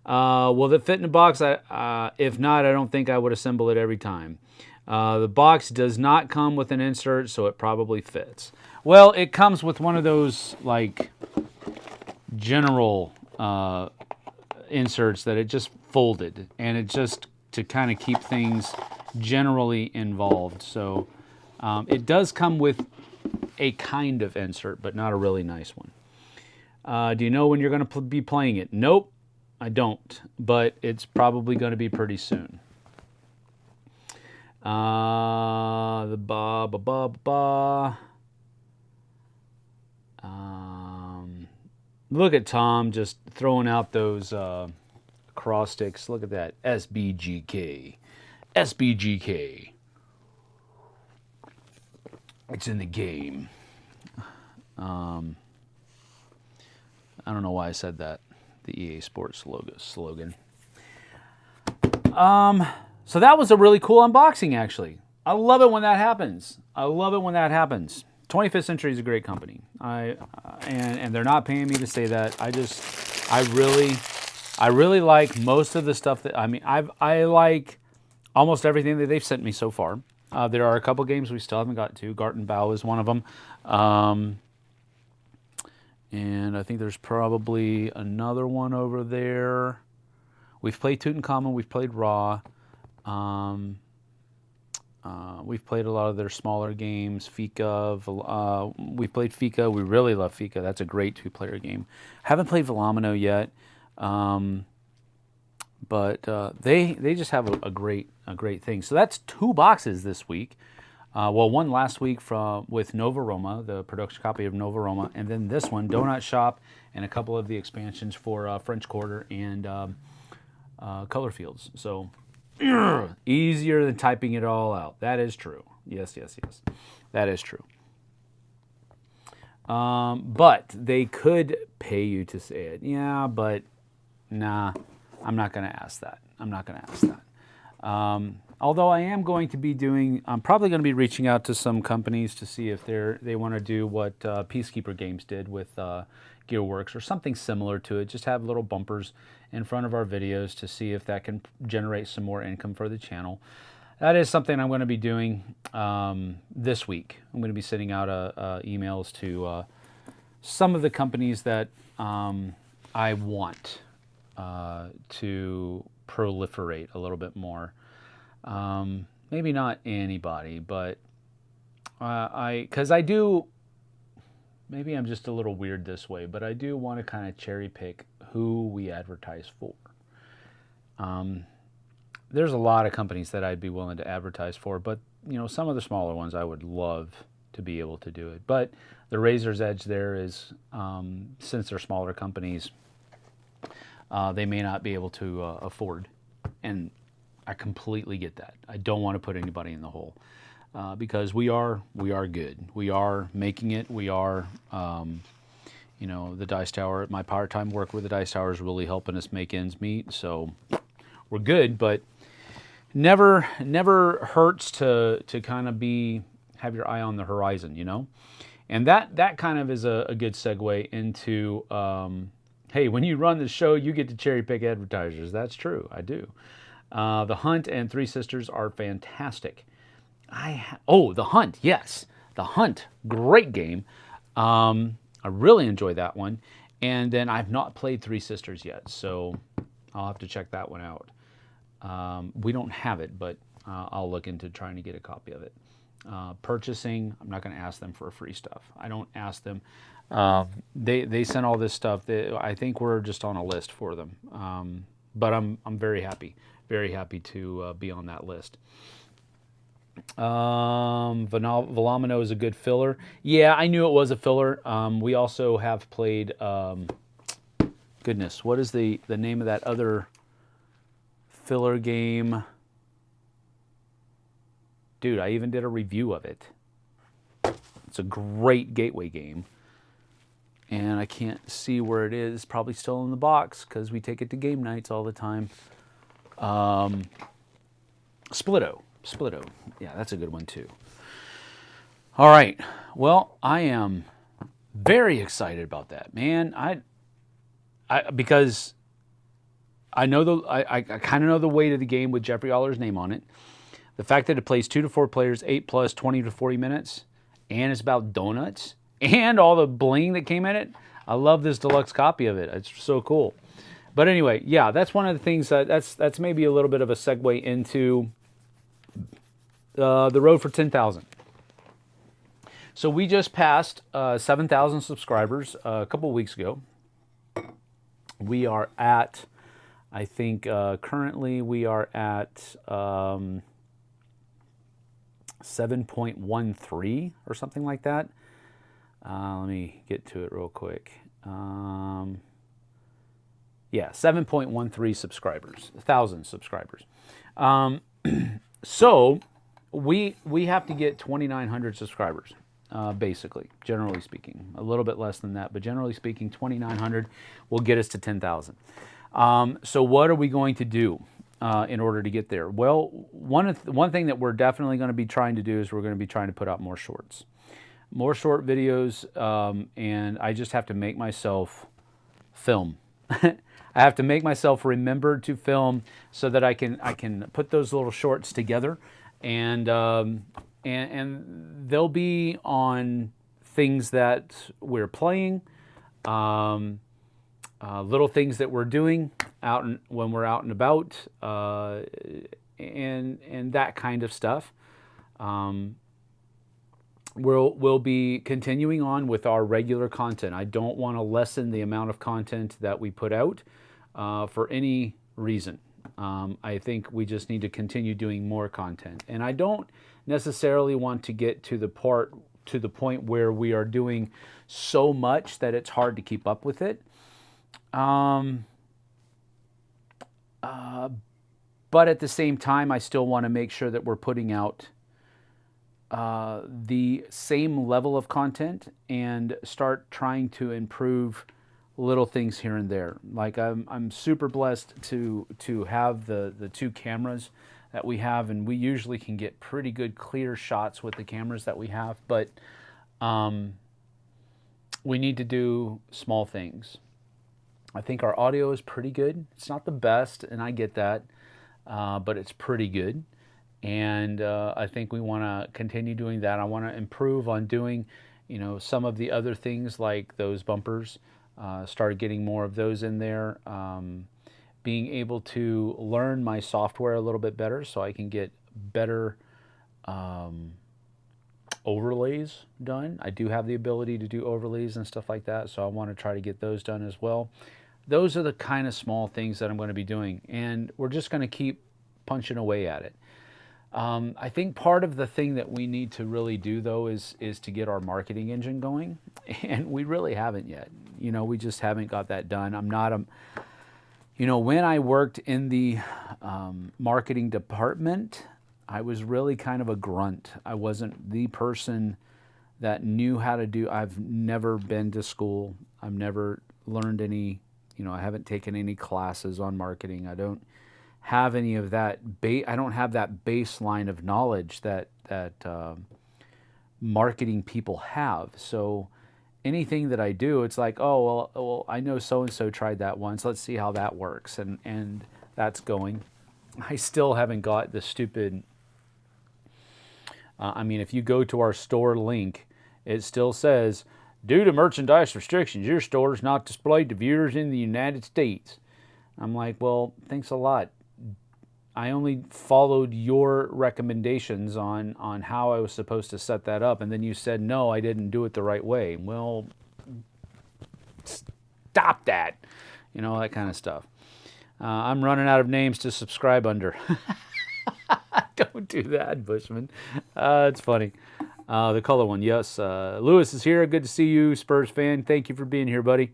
Will it fit in the box? If not, I don't think I would assemble it every time. The box does not come with an insert, so it probably fits. Well, it comes with one of those, like, general inserts that it just folded, and it just to kind of keep things generally involved. So it does come with a kind of insert, but not a really nice one. Do you know when you're going to be playing it? Nope, I don't, but it's probably going to be pretty soon. The ba ba ba ba. Look at Tom just throwing out those cross sticks. Look at that. SBGK. SBGK. It's in the game. I don't know why I said that. The EA Sports slogan. So that was a really cool unboxing, actually. I love it when that happens. 25th Century is a great company. And they're not paying me to say that. I really like most of the stuff that, I like almost everything that they've sent me so far. There are a couple games we still haven't got to. Garten Bow is one of them. And I think there's probably another one over there. We've played Tutankhamun, we've played Ra. We've played a lot of their smaller games. Fika. We've played Fika. We really love Fika. That's a great two-player game. Haven't played Velomino yet, but they just have a great thing. So that's 2 boxes this week. Well, one last week with Nova Roma, the production copy of Nova Roma, and then this one, Donut Shop, and a couple of the expansions for French Quarter and Color Fields. So easier than typing it all out. That is true. Yes. That is true. But they could pay you to say it. Yeah, but nah, I'm not going to ask that. Although I'm probably going to be reaching out to some companies to see if they want to do what Peacekeeper Games did with Gearworks or something similar to it. Just have little bumpers in front of our videos to see if that can generate some more income for the channel. That is something I'm going to be doing this week. I'm going to be sending out emails to some of the companies that I want to proliferate a little bit more. Maybe not anybody, but because I do, maybe I'm just a little weird this way, but I do want to kind of cherry pick who we advertise for. There's a lot of companies that I'd be willing to advertise for, but some of the smaller ones I would love to be able to do it. But the razor's edge there is, since they're smaller companies, they may not be able to afford, and I completely get that. I don't want to put anybody in the hole because we are good. We are making it. We are, the Dice Tower. My part-time work with the Dice Tower is really helping us make ends meet. So we're good, but never hurts to kind of have your eye on the horizon, And that kind of is a good segue into, hey, when you run the show, you get to cherry pick advertisers. That's true. I do. The Hunt and Three Sisters are fantastic. The Hunt, yes. The Hunt, great game. I really enjoyed that one. And then I've not played Three Sisters yet, so I'll have to check that one out. We don't have it, but I'll look into trying to get a copy of it. Purchasing, I'm not going to ask them for free stuff. I don't ask them. They sent all this stuff. I think we're just on a list for them. But I'm very happy to be on that list. Velomino is a good filler. Yeah, I knew it was a filler. We also have played, goodness, what is the name of that other filler game? Dude, I even did a review of it. It's a great gateway game. And I can't see where it is. It's probably still in the box because we take it to game nights all the time. Splitto. Yeah, that's a good one too. All right. Well, I am very excited about that, man. Because I know I kind of know the weight of the game with Jeffrey Aller's name on it. The fact that it plays 2 to 4 players, 8 plus 20 to 40 minutes, and it's about donuts, and all the bling that came in it. I love this deluxe copy of it. It's so cool. But anyway, yeah, that's one of the things that's maybe a little bit of a segue into the road for 10,000. So we just passed 7,000 subscribers a couple weeks ago. We are at, I think currently we are at 7.13 or something like that. Let me get to it real quick. Yeah, 7.13 subscribers, 1,000 subscribers. So we have to get 2,900 subscribers, basically, generally speaking. A little bit less than that, but generally speaking, 2,900 will get us to 10,000. So what are we going to do in order to get there? Well, one thing that we're definitely going to be trying to do is we're going to be trying to put out more shorts. More short videos, and I just have to make myself film. I have to make myself remember to film so that I can put those little shorts together, and they'll be on things that we're playing, little things that we're doing when we're out and about, and that kind of stuff. We'll be continuing on with our regular content. I don't want to lessen the amount of content that we put out for any reason. I think we just need to continue doing more content. And I don't necessarily want to get to the point where we are doing so much that it's hard to keep up with it. But at the same time, I still want to make sure that we're putting out the same level of content and start trying to improve little things here and there. Like I'm super blessed to have the two cameras that we have, and we usually can get pretty good clear shots with the cameras that we have, but we need to do small things. I think our audio is pretty good. It's not the best, and I get that, but it's pretty good. And I think we want to continue doing that. I want to improve on doing, some of the other things like those bumpers. Start getting more of those in there. Being able to learn my software a little bit better so I can get better overlays done. I do have the ability to do overlays and stuff like that, so I want to try to get those done as well. Those are the kind of small things that I'm going to be doing, and we're just going to keep punching away at it. I think part of the thing that we need to really do, though, is to get our marketing engine going, and we really haven't yet. We just haven't got that done. I'm not when I worked in the marketing department, I was really kind of a grunt. I wasn't the person that knew how to do. I've never been to school. I've never learned any, I haven't taken any classes on marketing. I don't have any of that. I don't have that baseline of knowledge that marketing people have. So anything that I do, it's like, oh, well, I know so-and-so tried that once. Let's see how that works. And that's going. I still haven't got the stupid, if you go to our store link, it still says, due to merchandise restrictions, your store is not displayed to viewers in the United States. I'm like, well, thanks a lot. I only followed your recommendations on how I was supposed to set that up, and then you said, no, I didn't do it the right way. Well, stop that. That kind of stuff. I'm running out of names to subscribe under. Don't do that, Bushman. It's funny. The color one, yes. Lewis is here. Good to see you, Spurs fan. Thank you for being here, buddy.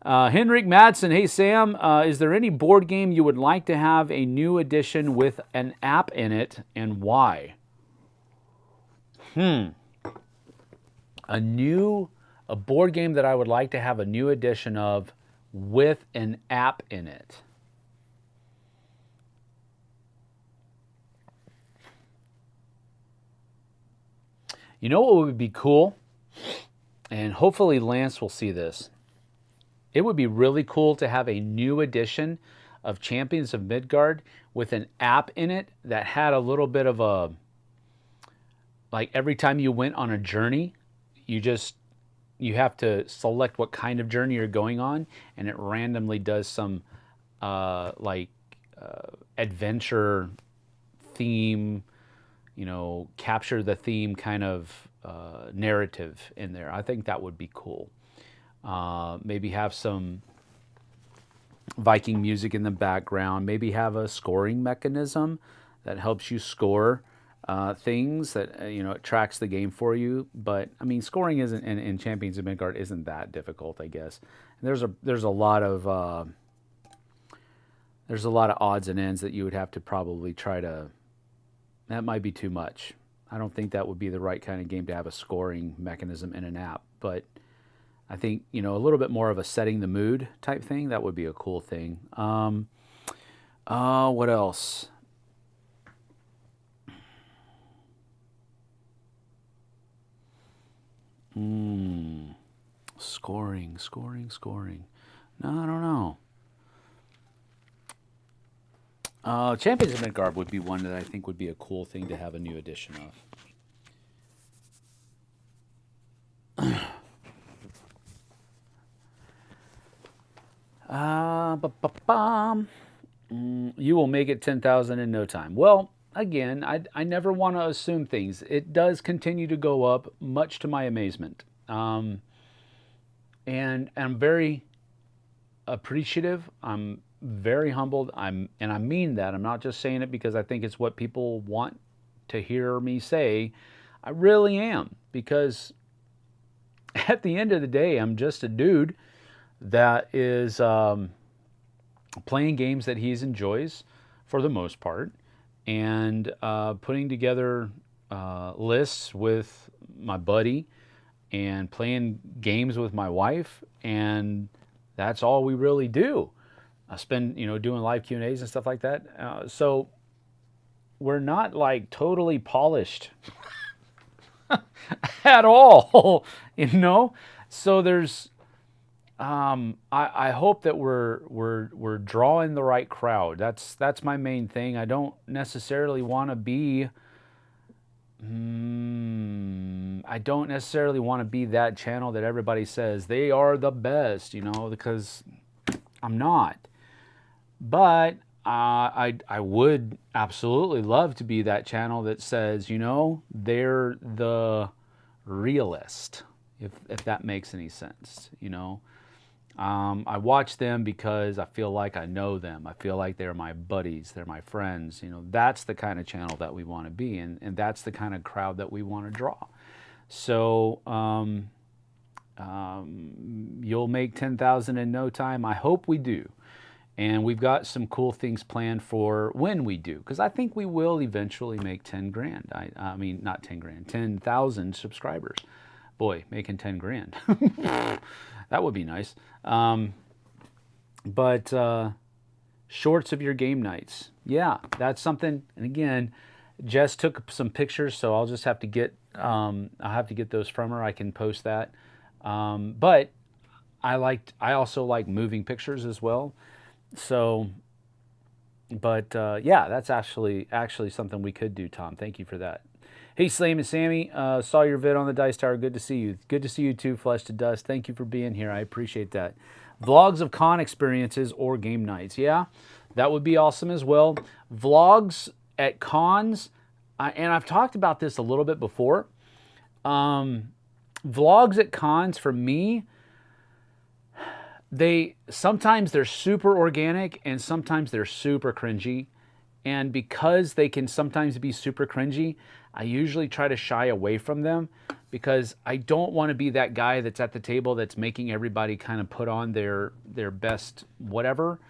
Henrik Madsen, hey Sam, is there any board game you would like to have a new edition with an app in it, and why? A board game that I would like to have a new edition of with an app in it. You know what would be cool? And hopefully Lance will see this. It would be really cool to have a new edition of Champions of Midgard with an app in it that had a little bit of a, like every time you went on a journey, you have to select what kind of journey you're going on, and it randomly does some adventure theme, capture the theme kind of narrative in there. I think that would be cool. Maybe have some Viking music in the background. Maybe have a scoring mechanism that helps you score things that it tracks the game for you. But I mean, scoring isn't in Champions of Midgard isn't that difficult, I guess. And there's a lot of odds and ends that you would have to probably try to. That might be too much. I don't think that would be the right kind of game to have a scoring mechanism in an app. But I think, a little bit more of a setting the mood type thing, that would be a cool thing. What else? Scoring. No, I don't know. Champions of Midgard would be one that I think would be a cool thing to have a new edition of. You will make it 10,000 in no time. Well, again, I never want to assume things. It does continue to go up, much to my amazement. And I'm very appreciative. I'm very humbled. And I mean that. I'm not just saying it because I think it's what people want to hear me say. I really am, because at the end of the day, I'm just a dude that is playing games that he enjoys for the most part, and putting together lists with my buddy and playing games with my wife, and that's all we really do. I spend, doing live Q&As and stuff like that. So we're not like totally polished at all, So there's, I hope that we're drawing the right crowd. That's my main thing. I don't necessarily want to be. I don't necessarily want to be that channel that everybody says they are the best, because I'm not. But I would absolutely love to be that channel that says, they're the realist, if that makes any sense, I watch them because I feel like I know them. I feel like they're my buddies. They're my friends. That's the kind of channel that we want to be, and that's the kind of crowd that we want to draw. So you'll make 10,000 in no time. I hope we do. And we've got some cool things planned for when we do, because I think we will eventually make 10 grand. I mean, not 10 grand, 10,000 subscribers. Boy, making 10 grand. That would be nice. But shorts of your game nights. Yeah, that's something. And again, Jess took some pictures, so I'll just have to get I'll have to get those from her. I can post that. But I also like moving pictures as well. So, but yeah, that's actually something we could do, Tom. Thank you for that. Hey, Slam and Sammy, saw your vid on the Dice Tower. Good to see you. Good to see you too, Flesh to Dust. Thank you for being here. I appreciate that. Vlogs of con experiences or game nights. Yeah, that would be awesome as well. Vlogs at cons, and I've talked about this a little bit before. Vlogs at cons for me, sometimes they're super organic and sometimes they're super cringy. And because they can sometimes be super cringy, I usually try to shy away from them, because I don't want to be that guy that's at the table that's making everybody kind of put on their best whatever.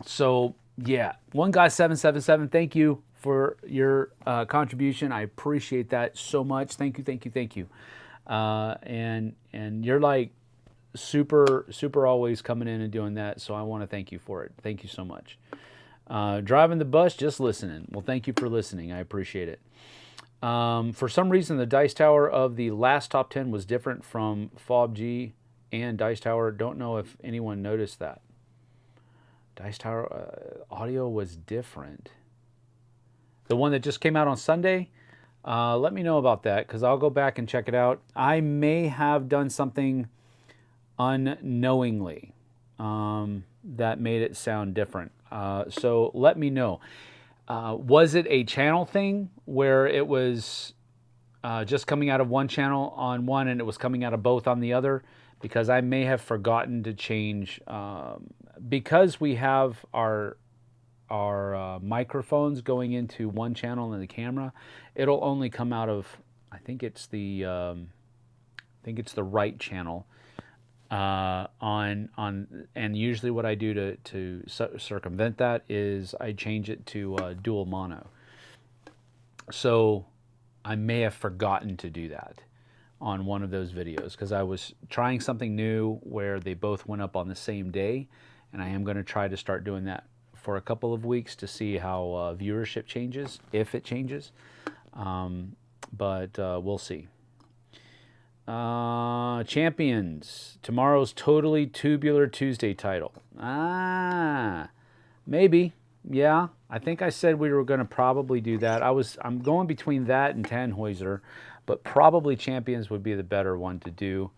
So yeah, one guy 777, thank you for your contribution. I appreciate that so much. Thank you. And you're like super always coming in and doing that, so I want to thank you for it. Thank you so much. Driving the bus, just listening. Well, thank you for listening. I appreciate it. For some reason, the Dice Tower of the last top 10 was different from FOBG and Dice Tower. Don't know if anyone noticed that. Dice Tower audio was different. The one that just came out on Sunday, let me know about that, because I'll go back and check it out. I may have done something unknowingly that made it sound different. So let me know. Was it a channel thing where it was just coming out of one channel on one and it was coming out of both on the other? because I may have forgotten to change, because we have our microphones going into one channel in the camera. It'll only come out of, I think it's the right channel and usually what I do to circumvent that is I change it to dual mono. So I may have forgotten to do that on one of those videos because I was trying something new where they both went up on the same day, and I am going to try to start doing that for a couple of weeks to see how viewership changes, if it changes, but we'll see. Champions, tomorrow's Totally Tubular Tuesday title. Maybe. Yeah, I think I said we were going to probably do that. I'm going between that and Tannhäuser, but probably Champions would be the better one to do.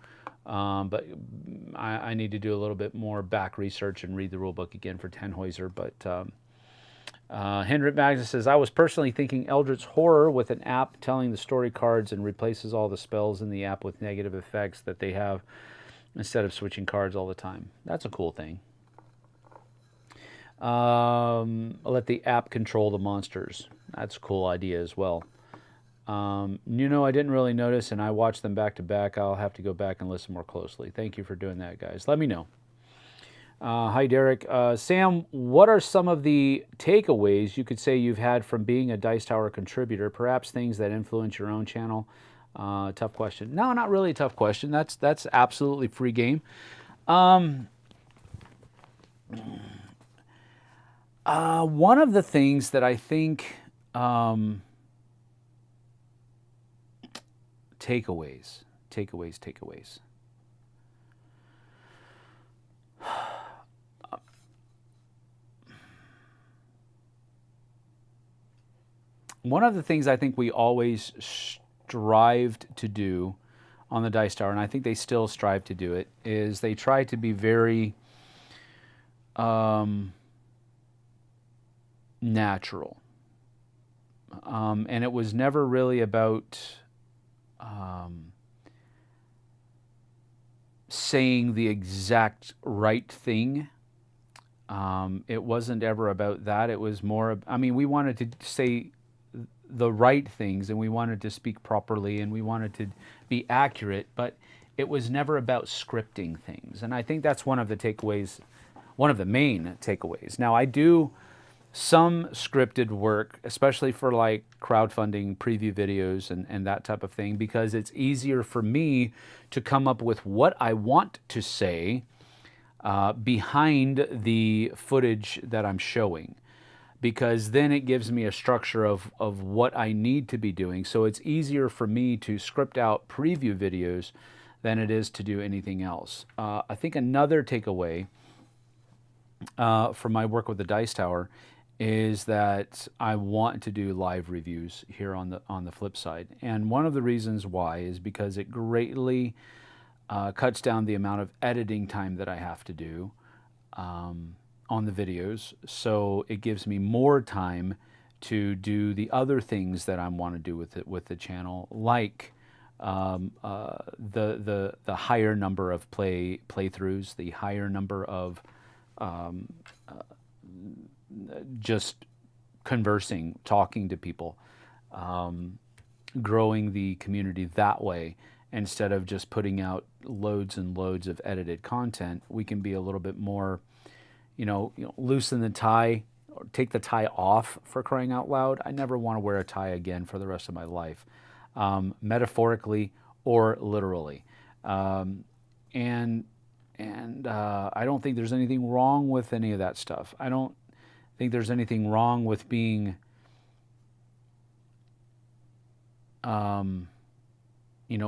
But I need to do a little bit more back research and read the rule book again for Tannhäuser. But Henrik Magnus says, I was personally thinking Eldritch Horror with an app telling the story cards and replaces all the spells in the app with negative effects that they have instead of switching cards all the time. That's a cool thing. Let the app control the monsters. That's a cool idea as well. I didn't really notice, and I watched them back to back. I'll have to go back and listen more closely. Thank you for doing that, guys. Let me know. Hi, Derek. Sam, what are some of the takeaways you could say you've had from being a Dice Tower contributor? Perhaps things that influence your own channel? Tough question. No, not really a tough question. That's absolutely free game. One of the things that I think takeaways. One of the things I think we always strived to do on the Dice Tower, and I think they still strive to do it, is they try to be very natural. And it was never really about saying the exact right thing. It wasn't ever about that. It was more, we wanted to say the right things, and we wanted to speak properly, and we wanted to be accurate, but it was never about scripting things. And I think that's one of the takeaways, one of the main takeaways. Now, I do some scripted work, especially for like crowdfunding preview videos and that type of thing, because it's easier for me to come up with what I want to say behind the footage that I'm showing, because then it gives me a structure of what I need to be doing. So it's easier for me to script out preview videos than it is to do anything else. I think another takeaway from my work with the Dice Tower is that I want to do live reviews here on the Flipside. And one of the reasons why is because it greatly cuts down the amount of editing time that I have to do on the videos. So it gives me more time to do the other things that I want to do with the channel, like the higher number of playthroughs, the higher number of just conversing, talking to people, growing the community that way. Instead of just putting out loads and loads of edited content, we can be a little bit more, loosen the tie, or take the tie off, for crying out loud. I never want to wear a tie again for the rest of my life, metaphorically or literally. And I don't think there's anything wrong with any of that stuff. I don't think there's anything wrong with being,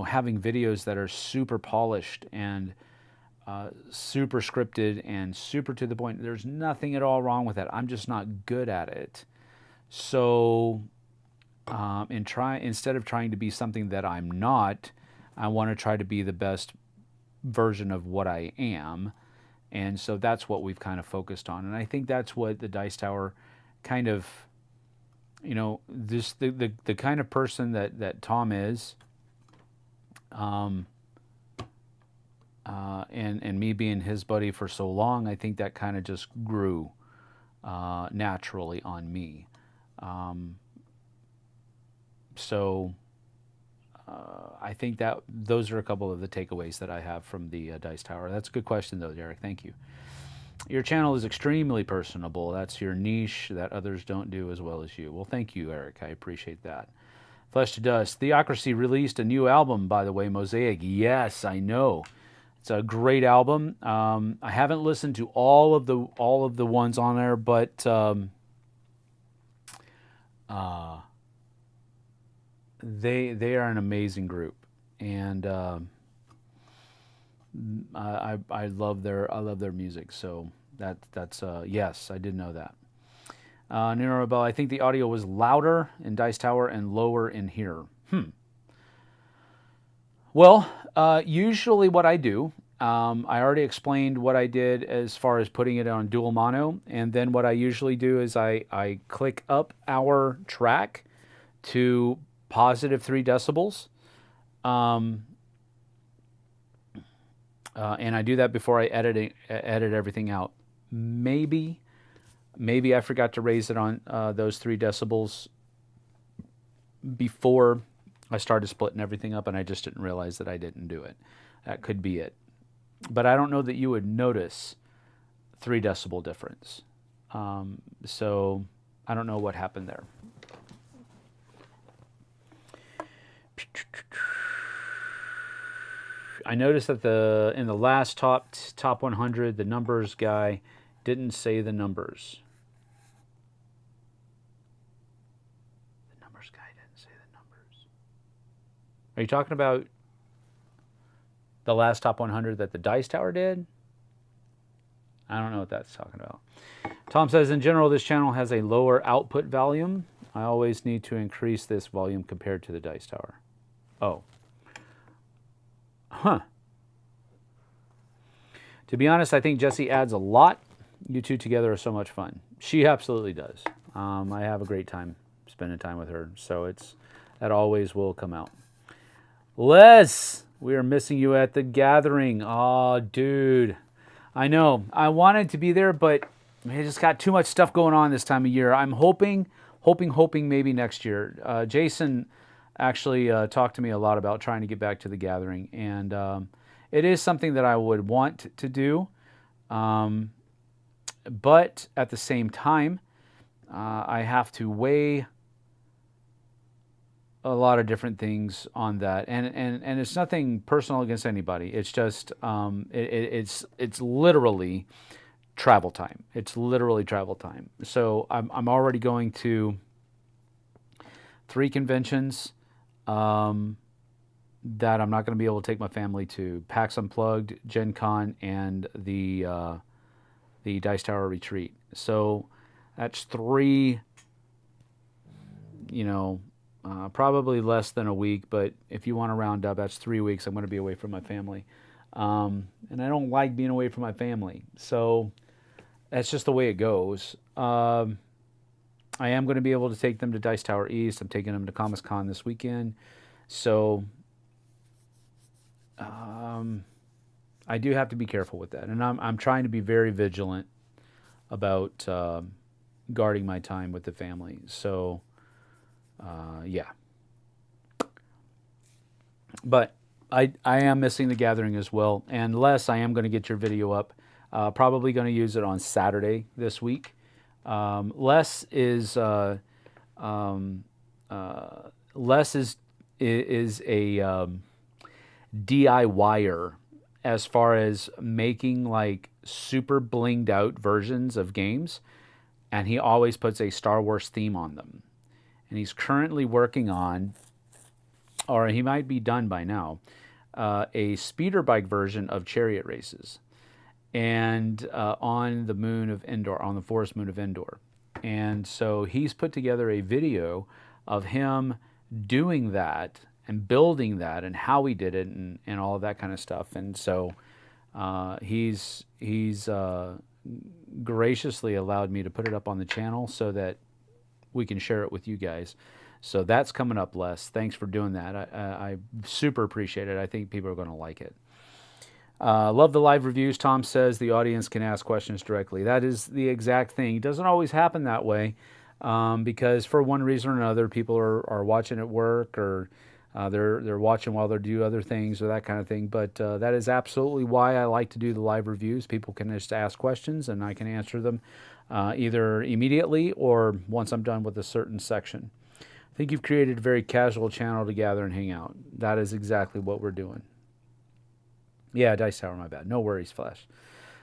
having videos that are super polished and super scripted and super to the point. There's nothing at all wrong with that. I'm just not good at it. So instead of trying to be something that I'm not, I want to try to be the best version of what I am. And so that's what we've kind of focused on. And I think that's what the Dice Tower kind of, the kind of person that Tom is, and me being his buddy for so long, I think that kind of just grew naturally on me. So I think that those are a couple of the takeaways that I have from the Dice Tower. That's a good question, though, Derek. Thank you. Your channel is extremely personable. That's your niche that others don't do as well as you. Well, thank you, Eric. I appreciate that. Flesh to Dust. Theocracy released a new album, by the way, Mosaic. Yes, I know. It's a great album. I haven't listened to all of the ones on there, but they are an amazing group, and I love their music. So that's yes, I did know that. Nero Rebel, I think the audio was louder in Dice Tower and lower in here. Well, usually what I do, I already explained what I did as far as putting it on dual mono, and then what I usually do is I click up our track to positive 3 decibels, and I do that before I edit everything out. Maybe I forgot to raise it on those 3 decibels before I started splitting everything up, and I just didn't realize that I didn't do it. That could be it. But I don't know that you would notice 3 decibel difference. So I don't know what happened there. I noticed that in the last top 100, the numbers guy didn't say the numbers. The numbers guy didn't say the numbers. Are you talking about the last top 100 that the Dice Tower did? I don't know what that's talking about. Tom says, in general, this channel has a lower output volume. I always need to increase this volume compared to the Dice Tower. Oh. Huh. To be honest, I think Jessie adds a lot. You two together are so much fun. She absolutely does. I have a great time spending time with her, so that always will come out. Les, we are missing you at the gathering. Oh, dude. I know. I wanted to be there, but I just got too much stuff going on this time of year. I'm hoping maybe next year. Jason actually talked to me a lot about trying to get back to the gathering, and it is something that I would want to do, but at the same time, I have to weigh a lot of different things on that, and it's nothing personal against anybody. It's just it's literally travel time. It's literally travel time. So I'm already going to 3 conventions that I'm not going to be able to take my family to: PAX Unplugged, Gen Con, and the Dice Tower Retreat. So that's 3, probably less than a week, but if you want to round up, that's 3 weeks I'm going to be away from my family. And I don't like being away from my family. So that's just the way it goes. I am going to be able to take them to Dice Tower East. I'm taking them to Comic-Con this weekend. So I do have to be careful with that. And I'm trying to be very vigilant about guarding my time with the family. So, yeah. But I am missing the gathering as well. And Les, I am going to get your video up. Probably going to use it on Saturday this week. Les is a DIYer as far as making like super blinged out versions of games, and he always puts a Star Wars theme on them. And he's currently working on, or he might be done by now, a speeder bike version of Chariot Races, and on the moon of Endor, on the forest moon of Endor. And so he's put together a video of him doing that and building that and how he did it and all of that kind of stuff. And so he's graciously allowed me to put it up on the channel so that we can share it with you guys. So that's coming up, Les. Thanks for doing that. I super appreciate it. I think people are going to like it. Love the live reviews. Tom says the audience can ask questions directly. That is the exact thing. It doesn't always happen that way because for one reason or another, people are watching at work or they're watching while they do other things or that kind of thing. But that is absolutely why I like to do the live reviews. People can just ask questions and I can answer them either immediately or once I'm done with a certain section. I think you've created a very casual channel to gather and hang out. That is exactly what we're doing. Yeah, Dice Tower, my bad. No worries, Flash.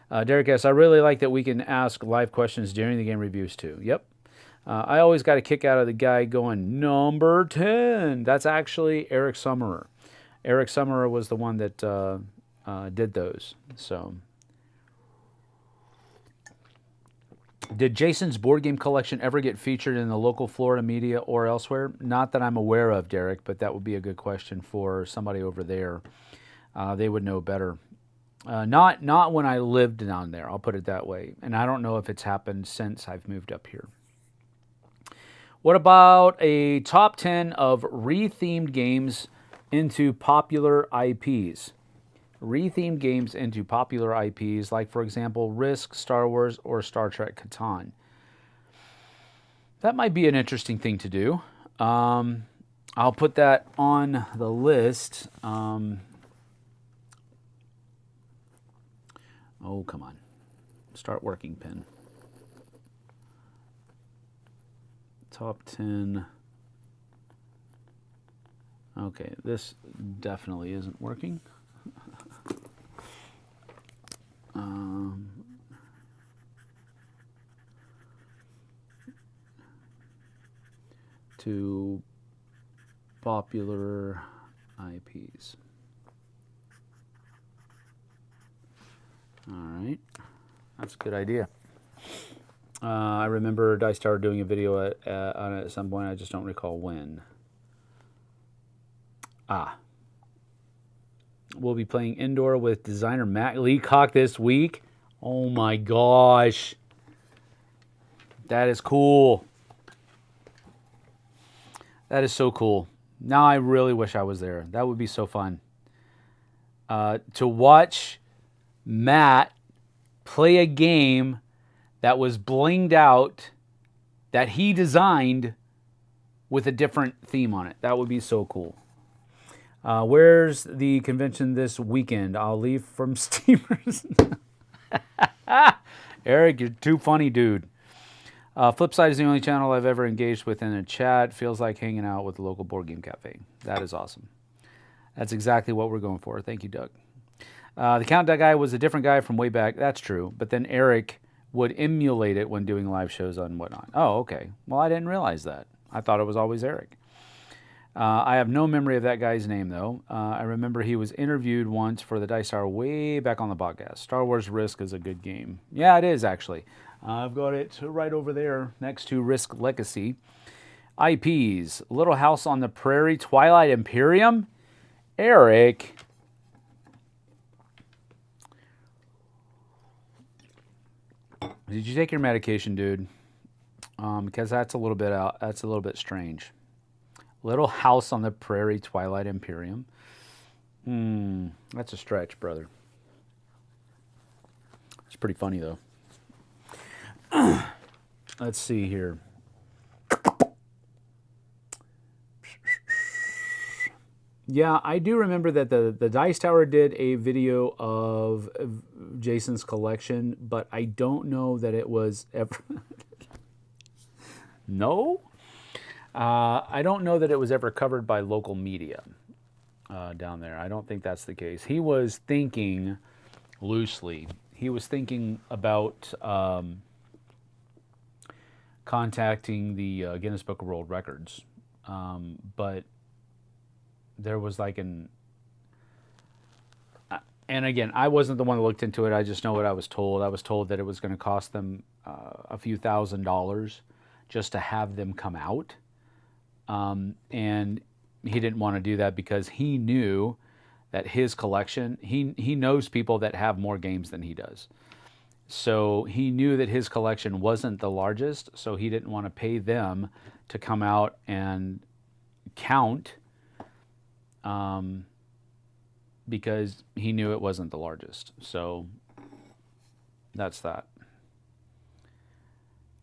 Derek S., I really like that we can ask live questions during the game reviews, too. Yep. I always got a kick out of the guy going, number 10. That's actually Eric Summerer. Eric Summerer was the one that did those. So, did Jason's board game collection ever get featured in the local Florida media or elsewhere? Not that I'm aware of, Derek, but that would be a good question for somebody over there. They would know better. Not when I lived down there, I'll put it that way. And I don't know if it's happened since I've moved up here. What about a top 10 of rethemed games into popular IPs? Rethemed games into popular IPs, like, for example, Risk, Star Wars, or Star Trek Catan. That might be an interesting thing to do. I'll put that on the list. Oh, come on. Start working, pen. Top 10. Okay, this definitely isn't working. To popular IPs. All right, that's a good idea. I remember Dice Tower doing a video on it at some point. I just don't recall when. We'll be playing indoor with designer Matt Leacock this week. Oh my gosh. That is cool. That is so cool. Now I really wish I was there. That would be so fun. To watch Matt play a game that was blinged out that he designed with a different theme on it. That would be so cool. Where's the convention this weekend? I'll leave from Steamers. Eric, you're too funny, dude. Flipside is the only channel I've ever engaged with in a chat. Feels like hanging out with the local board game cafe. That is awesome. That's exactly what we're going for. Thank you, Doug. The countdown guy was a different guy from way back. That's true. But then Eric would emulate it when doing live shows and whatnot. Oh, okay. Well, I didn't realize that. I thought it was always Eric. I have no memory of that guy's name, though. I remember he was interviewed once for the Dice Tower way back on the podcast. Star Wars Risk is a good game. Yeah, it is, actually. I've got it right over there next to Risk Legacy. IPs. Little House on the Prairie, Twilight Imperium. Eric. Did you take your medication, dude? Because that's a little bit out. That's a little bit strange. Little House on the Prairie, Twilight Imperium. That's a stretch, brother. It's pretty funny, though. Let's see here. Yeah, I do remember that the Dice Tower did a video of Jason's collection, but I don't know that it was ever... No? I don't know that it was ever covered by local media down there. I don't think that's the case. He was thinking loosely. He was thinking about contacting the Guinness Book of World Records, but there was like an... And again, I wasn't the one that looked into it. I just know what I was told. I was told that it was going to cost them a few $1,000s just to have them come out. And he didn't want to do that because he knew that his collection, he knows people that have more games than he does. So he knew that his collection wasn't the largest, so he didn't want to pay them to come out and count because he knew it wasn't the largest. So that's that.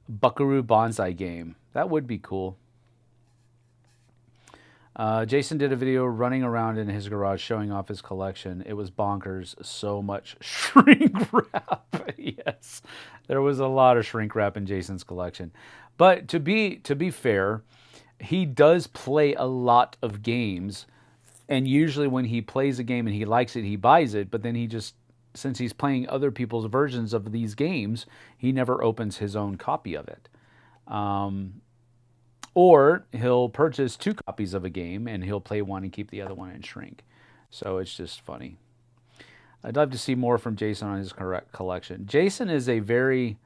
Buckaroo bonsai game. That would be cool. Jason did a video running around in his garage showing off his collection. It was bonkers. So much shrink wrap. Yes, there was a lot of shrink wrap in Jason's collection. But to be fair, he does play a lot of games, and usually when he plays a game and he likes it, he buys it. But then he just, since he's playing other people's versions of these games, he never opens his own copy of it. Or he'll purchase 2 copies of a game and he'll play one and keep the other one in shrink. So it's just funny. I'd love to see more from Jason on his collection. Jason is a very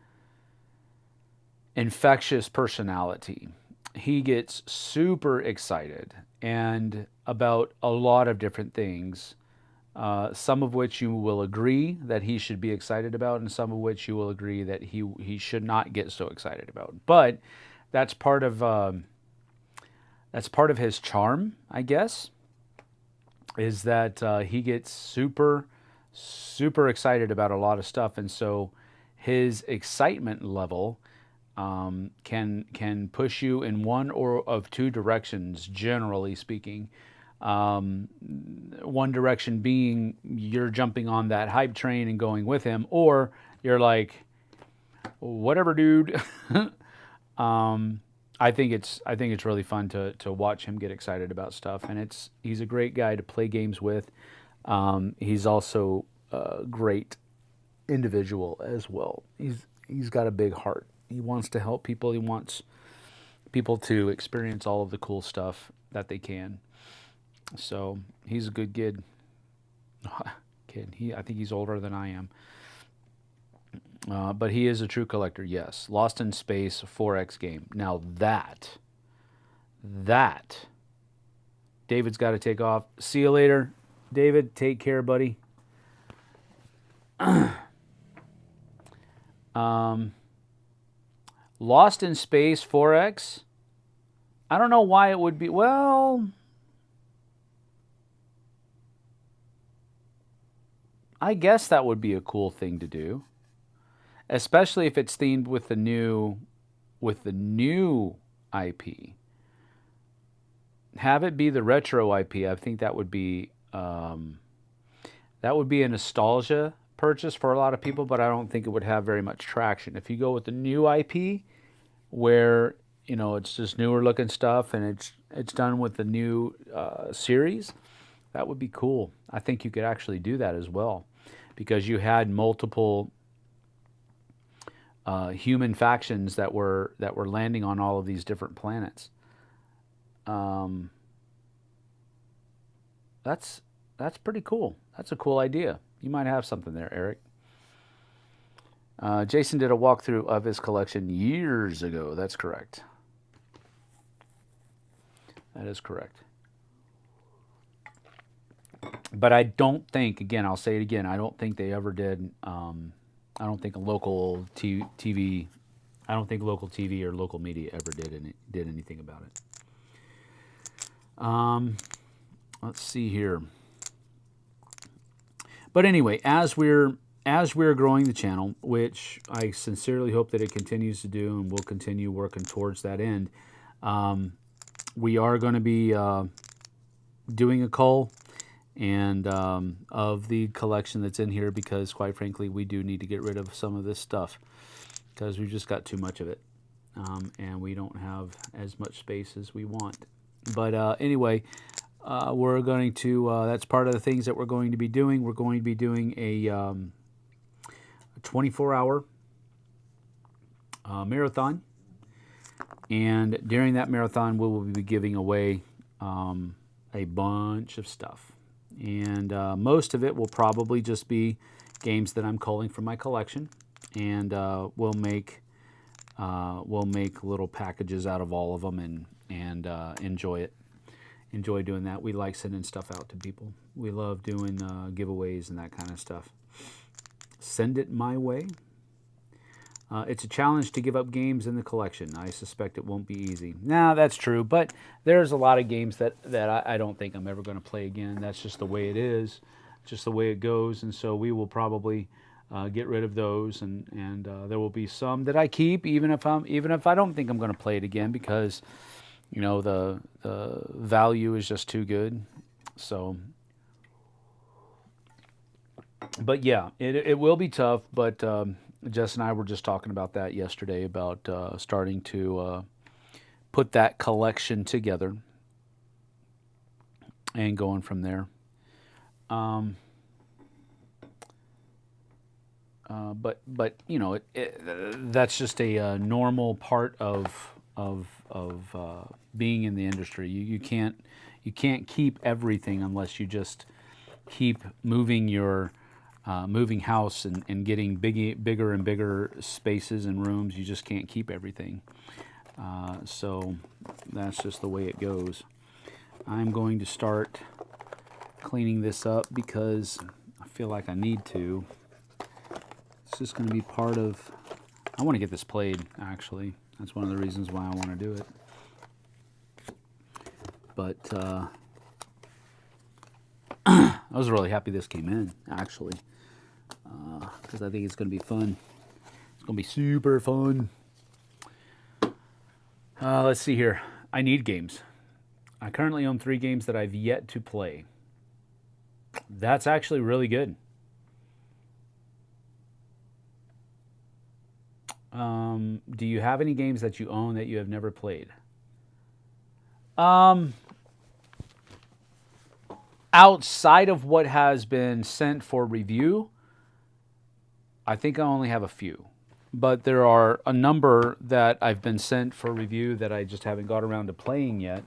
infectious personality. He gets super excited and about a lot of different things, some of which you will agree that he should be excited about, and some of which you will agree that he should not get so excited about. But that's part of his charm, I guess, is that he gets super excited about a lot of stuff, and so his excitement level can push you in one or of 2 directions, generally speaking. One direction being you're jumping on that hype train and going with him, or you're like, whatever, dude. I think it's really fun to watch him get excited about stuff, and he's a great guy to play games with. He's also a great individual as well. He's got a big heart. He wants to help people. He wants people to experience all of the cool stuff that they can. So he's a good kid. I think he's older than I am. But he is a true collector, yes. Lost in Space 4X game. Now that, David's got to take off. See you later, David. Take care, buddy. Lost in Space 4X. I don't know why it would be. Well, I guess that would be a cool thing to do. Especially if it's themed with the new IP. Have it be the retro IP. I think that would be a nostalgia purchase for a lot of people, but I don't think it would have very much traction. If you go with the new IP, where it's just newer looking stuff and it's done with the new series, that would be cool. I think you could actually do that as well, because you had multiple human factions that were landing on all of these different planets. That's pretty cool. That's a cool idea. You might have something there, Eric. Jason did a walkthrough of his collection years ago. That's correct. That is correct. But I don't think, again, I'll say it again, I don't think they ever did. I don't think local TV or local media ever did anything about it. Let's see here. But anyway, as we're growing the channel, which I sincerely hope that it continues to do, and we'll continue working towards that end, we are going to be doing a cull and of the collection that's in here, because quite frankly we do need to get rid of some of this stuff because we've just got too much of it, and we don't have as much space as we want. But anyway, we're going to that's part of the things that we're going to be doing. We're going to be doing a 24-hour marathon, and during that marathon we will be giving away a bunch of stuff. And most of it will probably just be games that I'm culling from my collection, and we'll make little packages out of all of them and enjoy it. Enjoy doing that. We like sending stuff out to people. We love doing giveaways and that kind of stuff. Send it my way. It's a challenge to give up games in the collection. I suspect it won't be easy. Nah, that's true, but there's a lot of games that I don't think I'm ever going to play again. That's just the way it is. just the way it goes. And so we will probably get rid of those, and there will be some that I keep, even if I don't think I'm going to play it again, because the value is just too good. So, but yeah, it will be tough. But Jess and I were just talking about that yesterday, about starting to put that collection together and going from there. But that's just a normal part of being in the industry. You can't keep everything unless you just keep moving your moving house and getting bigger and bigger spaces and rooms. You just can't keep everything. So that's just the way it goes. I'm going to start cleaning this up because I feel like I need to. It's just going to be part of... I want to get this played, actually. That's one of the reasons why I want to do it. But I was really happy this came in, actually, because I think it's going to be fun. It's going to be super fun. Let's see here. I need games. I currently own 3 games that I've yet to play. That's actually really good. Do you have any games that you own that you have never played? Outside of what has been sent for review, I think I only have a few. But there are a number that I've been sent for review that I just haven't got around to playing yet.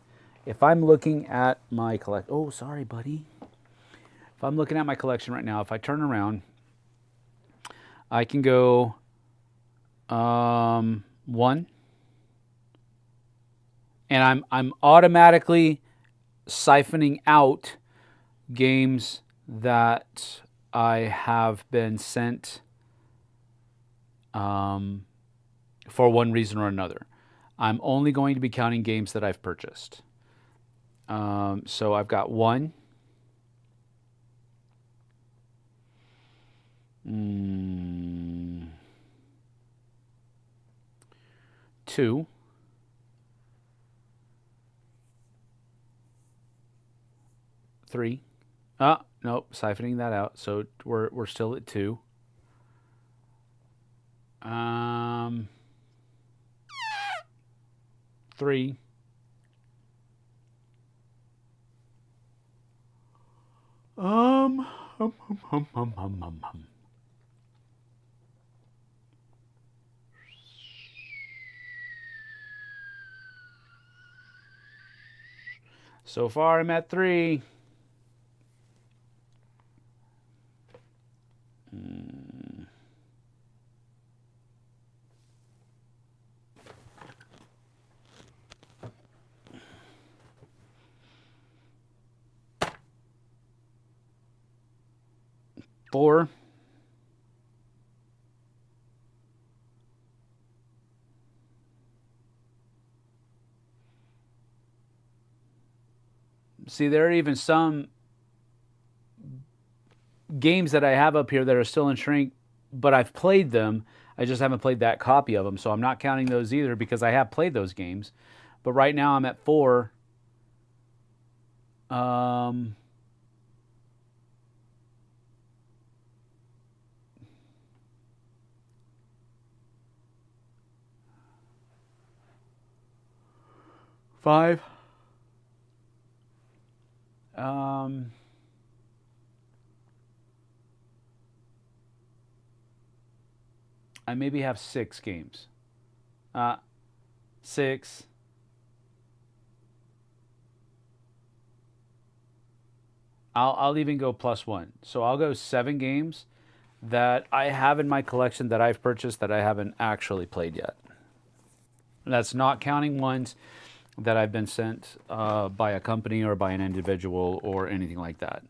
If I'm looking at my collection... Oh, sorry, buddy. If I'm looking at my collection right now, if I turn around, I can go 1. And I'm automatically siphoning out games that I have been sent for one reason or another. I'm only going to be counting games that I've purchased. So I've got 1. 2. 3. Nope, siphoning that out. So we're still at 2. 3. So far, I'm at 3. 4. See, there are even some games that I have up here that are still in shrink, but I've played them. I just haven't played that copy of them, so I'm not counting those either because I have played those games. But right now I'm at 4. 5. I maybe have 6 games. 6. I'll even go +1. So I'll go 7 games that I have in my collection that I've purchased that I haven't actually played yet. And that's not counting ones that I've been sent by a company or by an individual or anything like that.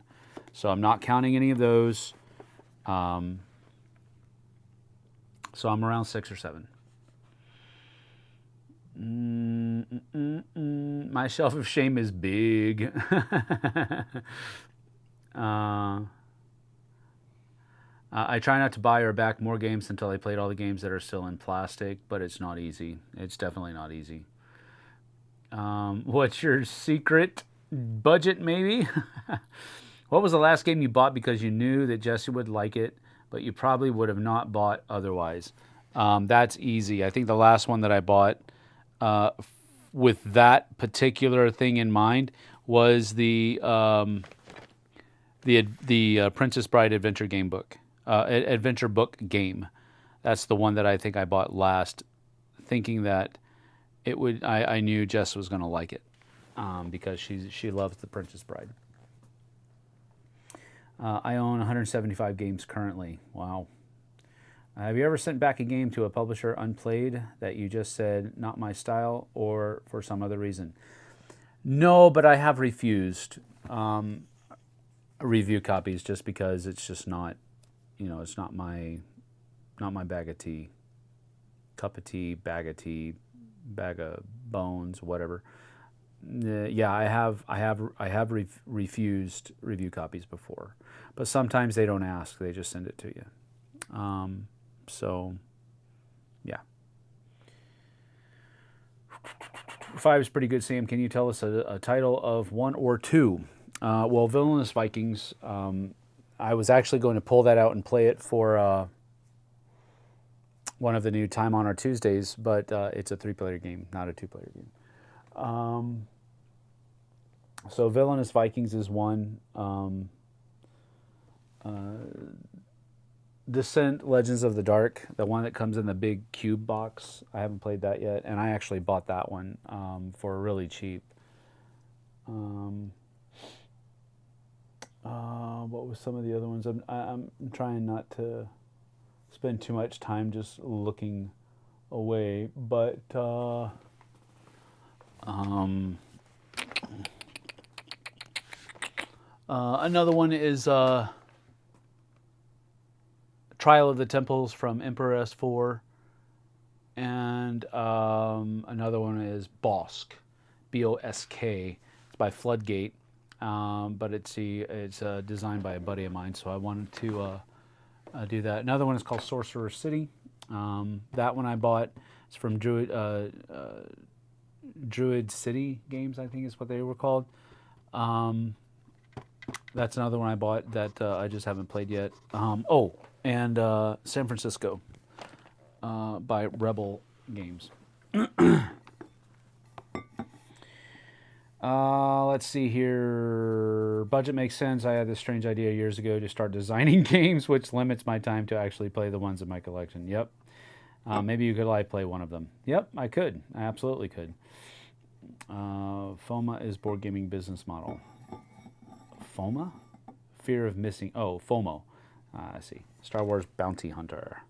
So I'm not counting any of those. So I'm around 6 or 7. My shelf of shame is big. I try not to buy or back more games until I played all the games that are still in plastic, but it's not easy. It's definitely not easy. What's your secret budget, maybe? What was the last game you bought because you knew that Jesse would like it, but you probably would have not bought otherwise? That's easy. I think the last one that I bought with that particular thing in mind was the Princess Bride adventure game book, adventure book game. That's the one that I think I bought last, thinking that it would. I knew Jess was going to like it because she loves the Princess Bride. I own 175 games currently. Wow. Have you ever sent back a game to a publisher unplayed that you just said, not my style, or for some other reason? No, but I have refused review copies just because it's just not, it's not my bag of tea. Cup of tea, bag of tea, bag of bones, whatever. Yeah, I have refused review copies before, but sometimes they don't ask; they just send it to you. So, yeah. 5 is pretty good, Sam. Can you tell us a title of 1 or 2? Well, Villainous Vikings. I was actually going to pull that out and play it for one of the new Time on Our Tuesdays, but it's a 3-player game, not a 2-player game. So Villainous Vikings is one. Descent Legends of the Dark, the one that comes in the big cube box. I haven't played that yet, and I actually bought that one for really cheap. What was some of the other ones? I'm trying not to spend too much time just looking away, but another one is Trial of the Temples from Emperor S4, and another one is Bosk, B-O-S-K. It's by Floodgate, but it's designed by a buddy of mine, so I wanted to do that. Another one is called Sorcerer City. That one I bought. It's from Druid City Games, I think is what they were called. That's another one I bought that I just haven't played yet. And San Francisco by Rebel Games. Let's see here. Budget makes sense. I had this strange idea years ago to start designing games, which limits my time to actually play the ones in my collection. Yep. Maybe you could live play one of them. Yep, I could. I absolutely could. FOMA is board gaming business model. FOMA? Fear of missing. Oh, FOMO. I see. Star Wars Bounty Hunter.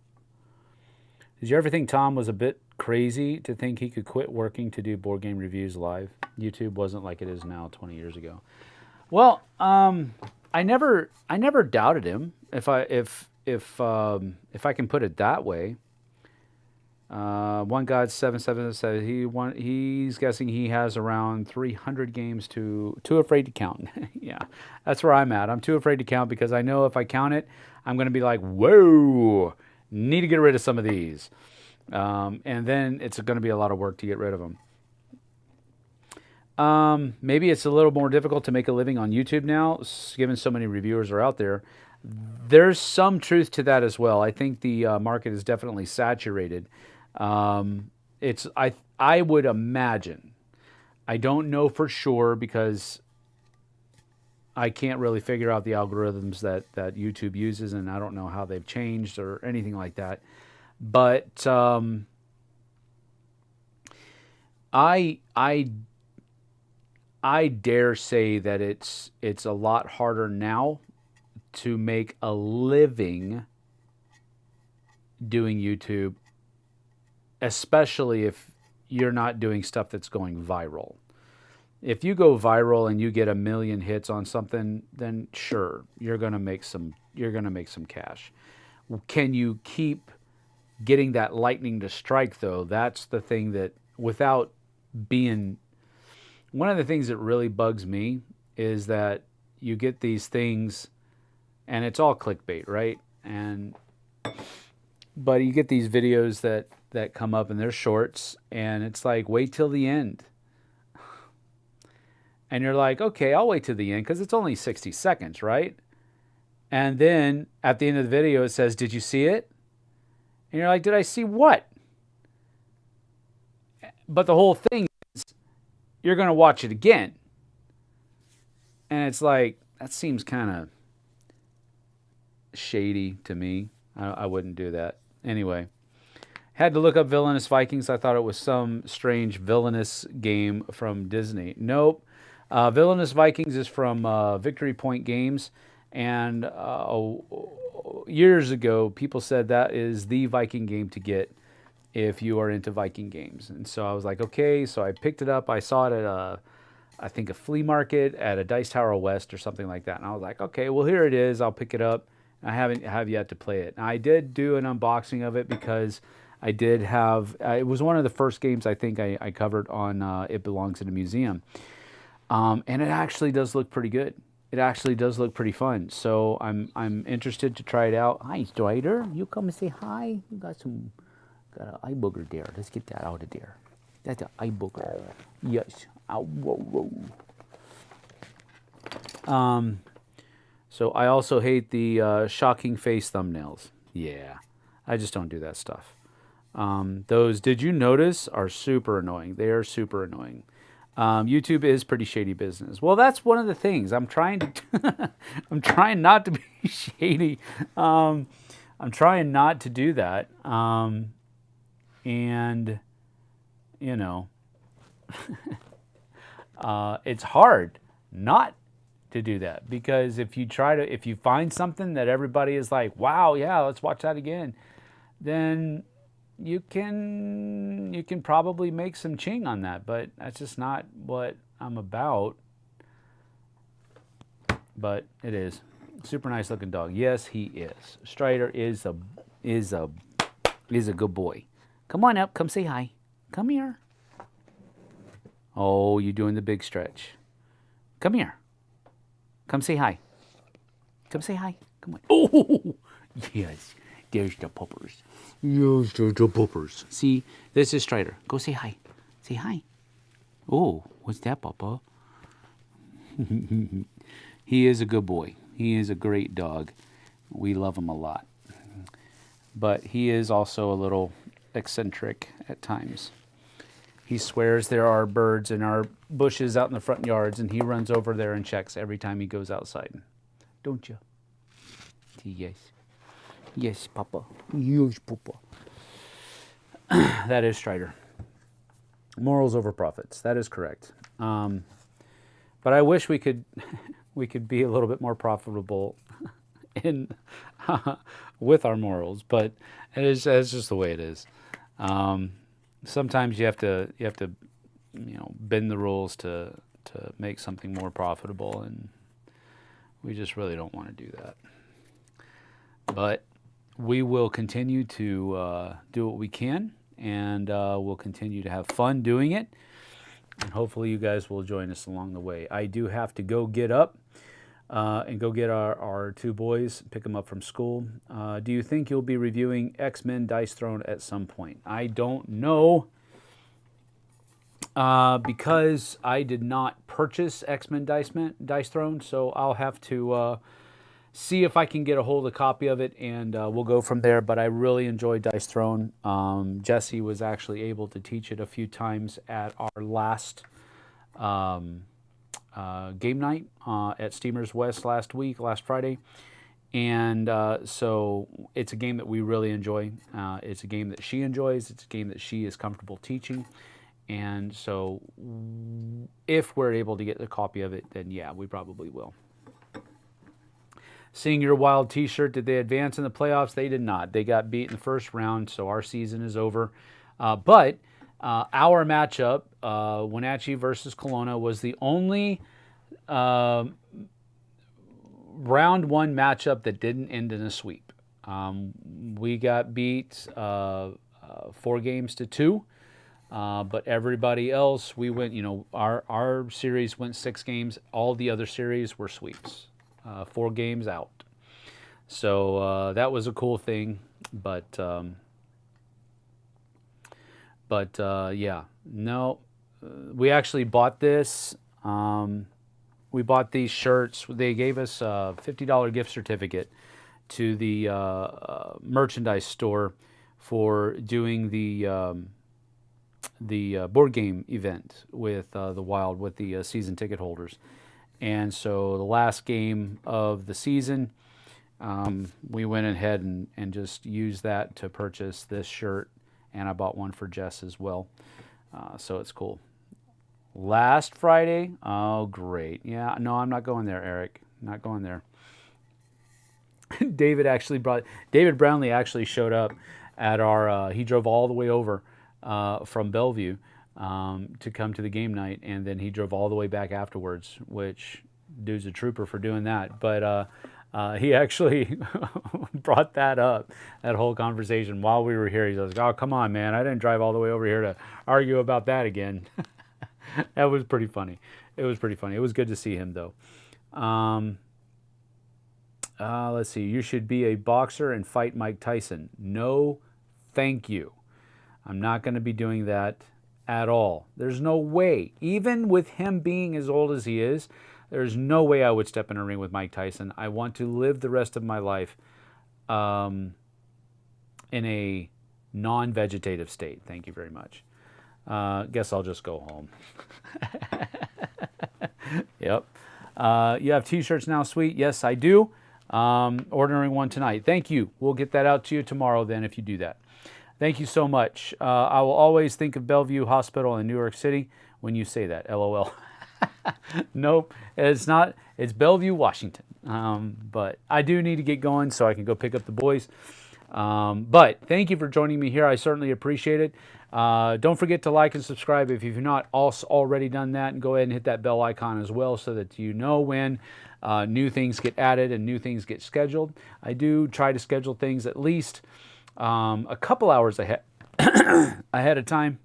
Did you ever think Tom was a bit crazy to think he could quit working to do board game reviews live? YouTube wasn't like it is now 20 years ago. Well, I never doubted him. If I can put it that way. One God 777 he's guessing he has around 300 games too afraid to count. Yeah, that's where I'm at. I'm too afraid to count because I know if I count it, I'm going to be like, whoa, need to get rid of some of these. And then it's going to be a lot of work to get rid of them. Maybe it's a little more difficult to make a living on YouTube now, given so many reviewers are out there. There's some truth to that as well. I think the market is definitely saturated. I would imagine. I don't know for sure because I can't really figure out the algorithms that YouTube uses, and I don't know how they've changed or anything like that. But I dare say that it's a lot harder now to make a living doing YouTube, especially if you're not doing stuff that's going viral. If you go viral and you get 1 million hits on something, then sure, you're going to make some cash. Can you keep getting that lightning to strike though? That's the thing that without being one of the things that really bugs me is that you get these things and it's all clickbait, right? But you get these videos that come up and they're shorts, and it's like, wait till the end. And you're like, okay, I'll wait till the end because it's only 60 seconds, right? And then at the end of the video, it says, did you see it? And you're like, did I see what? But the whole thing is, you're going to watch it again. And it's like, that seems kind of shady to me. I wouldn't do that. Anyway, had to look up Villainous Vikings. I thought it was some strange villainous game from Disney. Nope. Villainous Vikings is from Victory Point Games. And years ago, people said that is the Viking game to get if you are into Viking games. And so I was like, okay. So I picked it up. I saw it at I think a flea market at a Dice Tower West or something like that. And I was like, okay, well, here it is. I'll pick it up. I haven't yet to play it. Now, I did do an unboxing of it because I did have, it was one of the first games I think I covered on It Belongs in a Museum. And it actually does look pretty good. It actually does look pretty fun. So I'm interested to try it out. Hi, Strider. You come and say hi. You got an eye booger there. Let's get that out of there. That's an eye booger. Yes. Ow, whoa, whoa. So I also hate the shocking face thumbnails. Yeah, I just don't do that stuff. Those, did you notice, are super annoying. They are super annoying. YouTube is pretty shady business. Well, that's one of the things. I'm trying to, I'm trying not to be shady. I'm trying not to do that. And, you know, it's hard not to do that, because if you find something that everybody is like, wow, yeah, let's watch that again, then you can probably make some ching on that. But that's just not what I'm about. But it is super nice looking dog. Yes, he is. Strider is a good boy. Come on up, come say hi. Come here. Oh, you're doing the big stretch. Come here. Come say hi. Come say hi. Come on. Oh, yes. There's the puppers. Yes, there's the puppers. See, this is Strider. Go say hi. Say hi. Oh, what's that, Papa? He is a good boy. He is a great dog. We love him a lot. But he is also a little eccentric at times. He swears there are birds in our bushes out in the front yards, and he runs over there and checks every time he goes outside. Don't you? Yes. Yes, Papa. Yes, Papa. That is Strider. Morals over profits. That is correct. But I wish we could be a little bit more profitable in with our morals. But it's just the way it is. Sometimes you have to bend the rules to make something more profitable, and we just really don't want to do that. But we will continue to do what we can, and we'll continue to have fun doing it, and hopefully you guys will join us along the way. I do have to go get up and go get our two boys, pick them up from school. Do you think you'll be reviewing X-Men Dice Throne at some point? I don't know, because I did not purchase X-Men Dice Throne, so I'll have to see if I can get a hold of a copy of it, and we'll go from there. But I really enjoyed Dice Throne. Jesse was actually able to teach it a few times at our last game night at Steamers West last Friday. And so it's a game that we really enjoy. It's a game that she enjoys. It's a game that she is comfortable teaching. And so if we're able to get a copy of it, then yeah, we probably will. Seeing your Wild t-shirt, did they advance in the playoffs? They did not. They got beat in the first round, so our season is over. But our matchup, Wenatchee versus Kelowna, was the only round one matchup that didn't end in a sweep. We got beat 4-2, but everybody else, we went, our series went 6 games. All the other series were sweeps, 4 games out. So that was a cool thing. But yeah, no, we actually bought this. We bought these shirts. They gave us a $50 gift certificate to the merchandise store for doing the board game event with the Wild, with the season ticket holders. And so the last game of the season, we went ahead and just used that to purchase this shirt, and I bought one for Jess as well. So it's cool. Last Friday, oh great. Yeah, no, I'm not going there, Eric. Not going there. David Brownlee actually showed up at our, he drove all the way over from Bellevue to come to the game night, and then he drove all the way back afterwards, which dude's a trooper for doing that. But he actually brought that up, that whole conversation while we were here. He was like, oh, come on, man, I didn't drive all the way over here to argue about that again. That was pretty funny. It was pretty funny. It was good to see him, though. Let's see. You should be a boxer and fight Mike Tyson. No, thank you. I'm not going to be doing that at all. There's no way. Even with him being as old as he is, there's no way I would step in a ring with Mike Tyson. I want to live the rest of my life in a non-vegetative state. Thank you very much. Guess I'll just go home. Yep. You have t-shirts now, sweet? Yes, I do. Ordering one tonight. Thank you. We'll get that out to you tomorrow then if you do that. Thank you so much. I will always think of Bellevue Hospital in New York City when you say that. LOL. Nope, it's not. It's Bellevue, Washington. But I do need to get going so I can go pick up the boys. But thank you for joining me here. I certainly appreciate it. Don't forget to like and subscribe if you've not also already done that, and go ahead and hit that bell icon as well so that you know when new things get added and new things get scheduled. I do try to schedule things at least a couple hours ahead of time.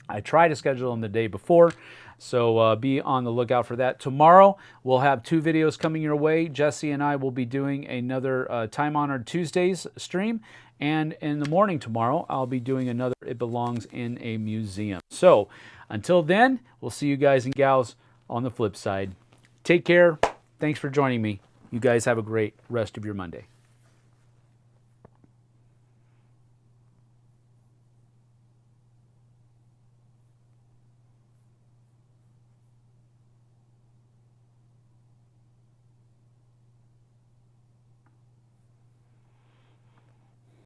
I try to schedule them the day before, so be on the lookout for that. Tomorrow, we'll have 2 videos coming your way. Jesse and I will be doing another Time-Honored Tuesdays stream, and in the morning tomorrow, I'll be doing another It Belongs in a Museum. So until then, we'll see you guys and gals on the flip side. Take care. Thanks for joining me. You guys have a great rest of your Monday.